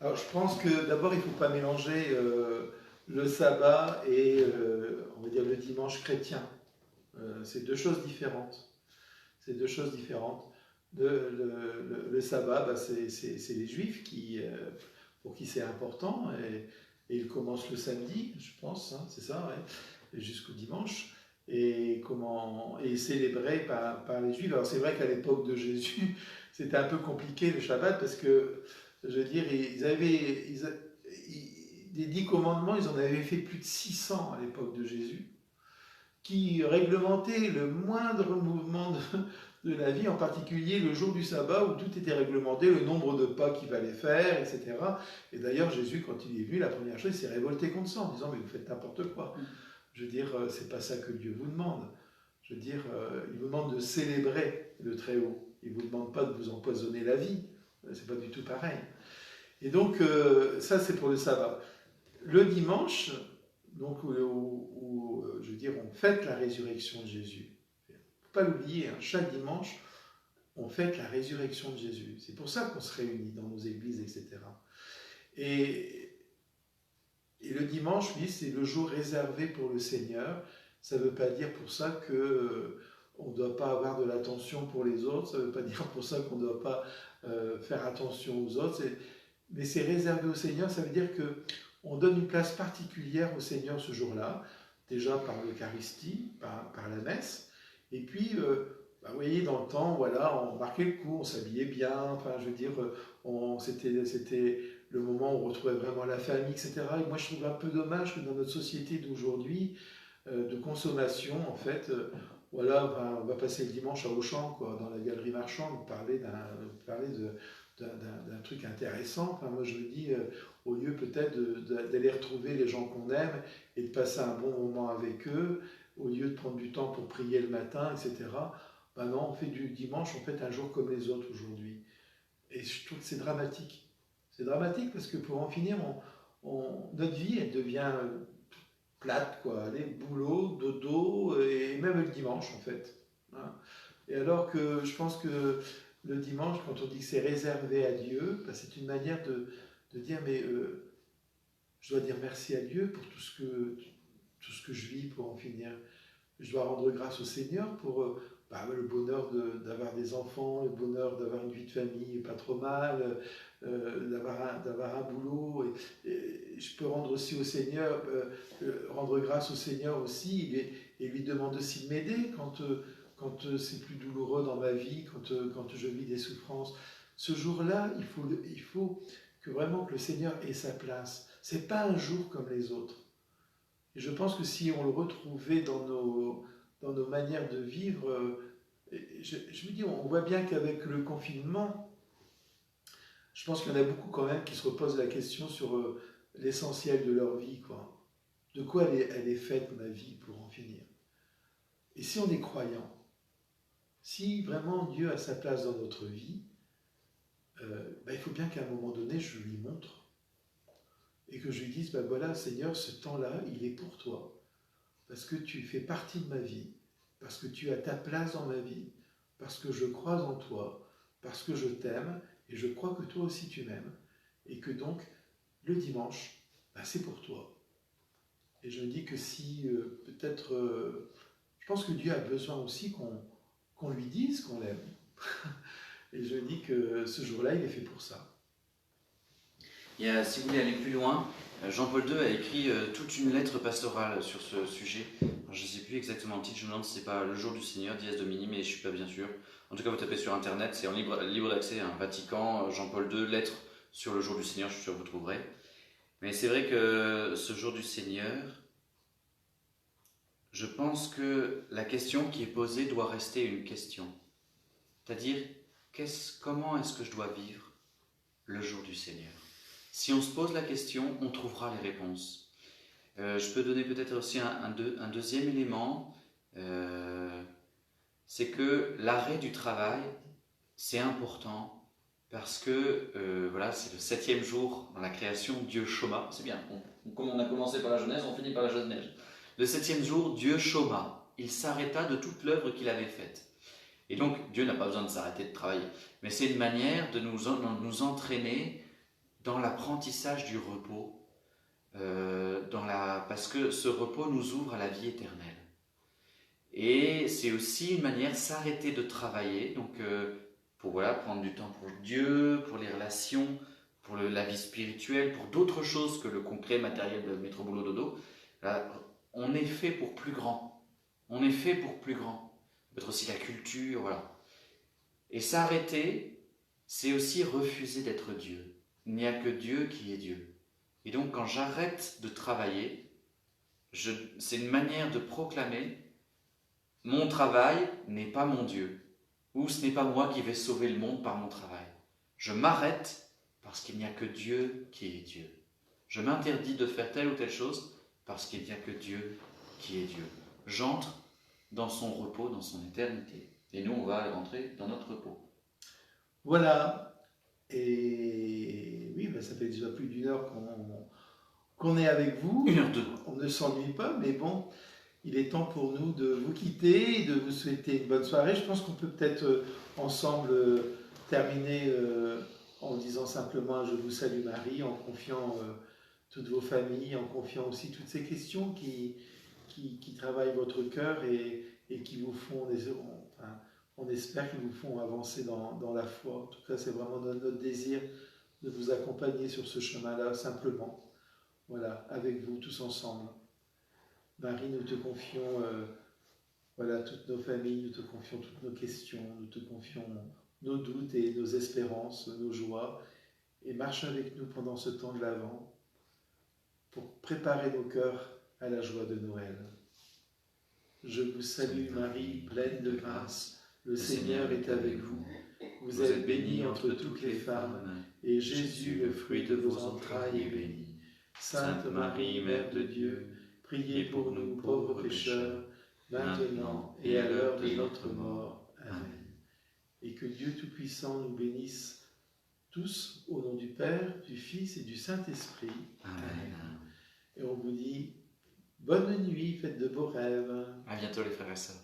Alors je pense que d'abord il ne faut pas mélanger le sabbat et on va dire le dimanche chrétien. C'est deux choses différentes. C'est deux choses différentes. Le sabbat, c'est les Juifs pour qui c'est important, et il commence le samedi, je pense, c'est ça, ouais, jusqu'au dimanche, et célébré par les Juifs. Alors c'est vrai qu'à l'époque de Jésus, c'était un peu compliqué le Shabbat, parce que, je veux dire, des 10 commandements, ils en avaient fait plus de 600 à l'époque de Jésus, qui réglementaient le moindre mouvement de la vie, en particulier le jour du sabbat où tout était réglementé, le nombre de pas qu'il fallait faire, etc. Et d'ailleurs, Jésus, quand il est venu, la première chose, il s'est révolté contre ça en disant « mais vous faites n'importe quoi ». Je veux dire, c'est pas ça que Dieu vous demande. Je veux dire, il vous demande de célébrer le Très-Haut. Il vous demande pas de vous empoisonner la vie. C'est pas du tout pareil. Et donc, ça, c'est pour le sabbat. Le dimanche, donc, où je veux dire, on fête la résurrection de Jésus. Il ne faut pas l'oublier, chaque dimanche, on fête la résurrection de Jésus. C'est pour ça qu'on se réunit dans nos églises, etc. Et le dimanche, oui, c'est le jour réservé pour le Seigneur. Ça ne veut pas dire pour ça qu'on ne doit pas avoir de l'attention pour les autres. Ça ne veut pas dire pour ça qu'on ne doit pas faire attention aux autres. Mais c'est réservé au Seigneur. Ça veut dire qu'on donne une place particulière au Seigneur ce jour-là. Déjà par l'Eucharistie, par la messe. Et puis, vous voyez, dans le temps, voilà, on marquait le coup, on s'habillait bien. Enfin, je veux dire, c'était le moment où on retrouvait vraiment la famille, etc. Et moi, je trouve un peu dommage que dans notre société d'aujourd'hui, de consommation, en fait, voilà, on va passer le dimanche à Auchan, quoi, dans la galerie marchande, parler d'un truc intéressant. Enfin, moi, je me dis, au lieu peut-être d'aller retrouver les gens qu'on aime et de passer un bon moment avec eux, au lieu de prendre du temps pour prier le matin, etc., ben non, on fait du dimanche, on fait un jour comme les autres aujourd'hui. Et je trouve que c'est dramatique. C'est dramatique parce que pour en finir, notre vie, elle devient plate, quoi. Allez, boulot, dodo, et même le dimanche, en fait. Et alors que je pense que le dimanche, quand on dit que c'est réservé à Dieu, ben c'est une manière de dire, mais je dois dire merci à Dieu pour tout ce que je vis, pour en finir. Je dois rendre grâce au Seigneur pour le bonheur d'avoir des enfants, le bonheur d'avoir une vie de famille pas trop mal, d'avoir un boulot. Et je peux rendre aussi au Seigneur, rendre grâce au Seigneur aussi, et lui demander aussi de m'aider quand c'est plus douloureux dans ma vie, quand je vis des souffrances. Ce jour-là, il faut que vraiment que le Seigneur ait sa place. C'est pas un jour comme les autres. Et je pense que si on le retrouvait dans nos manières de vivre, je me dis, on voit bien qu'avec le confinement, je pense qu'il y en a beaucoup quand même qui se reposent la question sur l'essentiel de leur vie, quoi. De quoi elle est faite, ma vie, pour en finir. Et si on est croyant, si vraiment Dieu a sa place dans notre vie, il faut bien qu'à un moment donné, je lui montre et que je lui dise, voilà, Seigneur, ce temps-là, il est pour toi, parce que tu fais partie de ma vie, parce que tu as ta place dans ma vie, parce que je crois en toi, parce que je t'aime, et je crois que toi aussi tu m'aimes, et que donc, le dimanche, c'est pour toi. Et je me dis que si, peut-être, je pense que Dieu a besoin aussi qu'on lui dise qu'on l'aime. Et je me dis que ce jour-là, il est fait pour ça. Si vous voulez aller plus loin, Jean-Paul II a écrit toute une lettre pastorale sur ce sujet. Alors, je ne sais plus exactement le titre, je me demande si c'est pas Le jour du Seigneur, Dies Domini, mais je ne suis pas bien sûr. En tout cas, vous tapez sur internet, c'est en libre d'accès, Vatican, Jean-Paul II, lettre sur le jour du Seigneur, je suis sûr que vous trouverez. Mais c'est vrai que ce jour du Seigneur, je pense que la question qui est posée doit rester une question. C'est-à-dire, comment est-ce que je dois vivre le jour du Seigneur? Si on se pose la question, on trouvera les réponses. Je peux donner peut-être aussi un deuxième élément, c'est que l'arrêt du travail, c'est important parce que c'est le 7e jour dans la création, Dieu chôma. C'est bien, comme on a commencé par la Genèse, on finit par la Genèse. Le 7e jour, Dieu chôma. Il s'arrêta de toute l'œuvre qu'il avait faite. Et donc, Dieu n'a pas besoin de s'arrêter de travailler. Mais c'est une manière de nous entraîner dans l'apprentissage du repos, parce que ce repos nous ouvre à la vie éternelle. Et c'est aussi une manière de s'arrêter de travailler, donc pour prendre du temps pour Dieu, pour les relations, pour la vie spirituelle, pour d'autres choses que le concret matériel de métro boulot dodo. On est fait pour plus grand. On est fait pour plus grand. Peut-être aussi la culture, voilà. Et s'arrêter, c'est aussi refuser d'être Dieu. Il n'y a que Dieu qui est Dieu. Et donc quand j'arrête de travailler, c'est une manière de proclamer mon travail n'est pas mon Dieu, ou ce n'est pas moi qui vais sauver le monde par mon travail. Je m'arrête parce qu'il n'y a que Dieu qui est Dieu. Je m'interdis de faire telle ou telle chose parce qu'il n'y a que Dieu qui est Dieu. J'entre dans son repos, dans son éternité. Et nous, on va rentrer dans notre repos. Voilà. Et oui, ça fait déjà plus d'1 heure qu'on est avec vous. 1h02. On ne s'ennuie pas, mais bon, il est temps pour nous de vous quitter et de vous souhaiter une bonne soirée. Je pense qu'on peut peut-être ensemble terminer en disant simplement « Je vous salue Marie », en confiant toutes vos familles, en confiant aussi toutes ces questions qui travaillent votre cœur et qui vous font, on espère qu'ils vous font avancer dans la foi. En tout cas, c'est vraiment notre désir de vous accompagner sur ce chemin-là, simplement. Voilà, avec vous, tous ensemble. Marie, nous te confions toutes nos familles, nous te confions toutes nos questions, nous te confions nos doutes et nos espérances, nos joies, et marche avec nous pendant ce temps de l'Avent pour préparer nos cœurs à la joie de Noël. Je vous salue Marie, pleine de grâce, le Seigneur est avec vous. Vous êtes bénie entre toutes les femmes, et Jésus, le fruit de vos entrailles, est béni. Sainte Marie, Mère de Dieu, priez pour nous pauvres pécheurs, maintenant et à l'heure de notre mort. Amen. Et que Dieu Tout-Puissant nous bénisse tous au nom du Père, du Fils et du Saint-Esprit. Amen. Et on vous dit bonne nuit, faites de beaux rêves. À bientôt les frères et sœurs.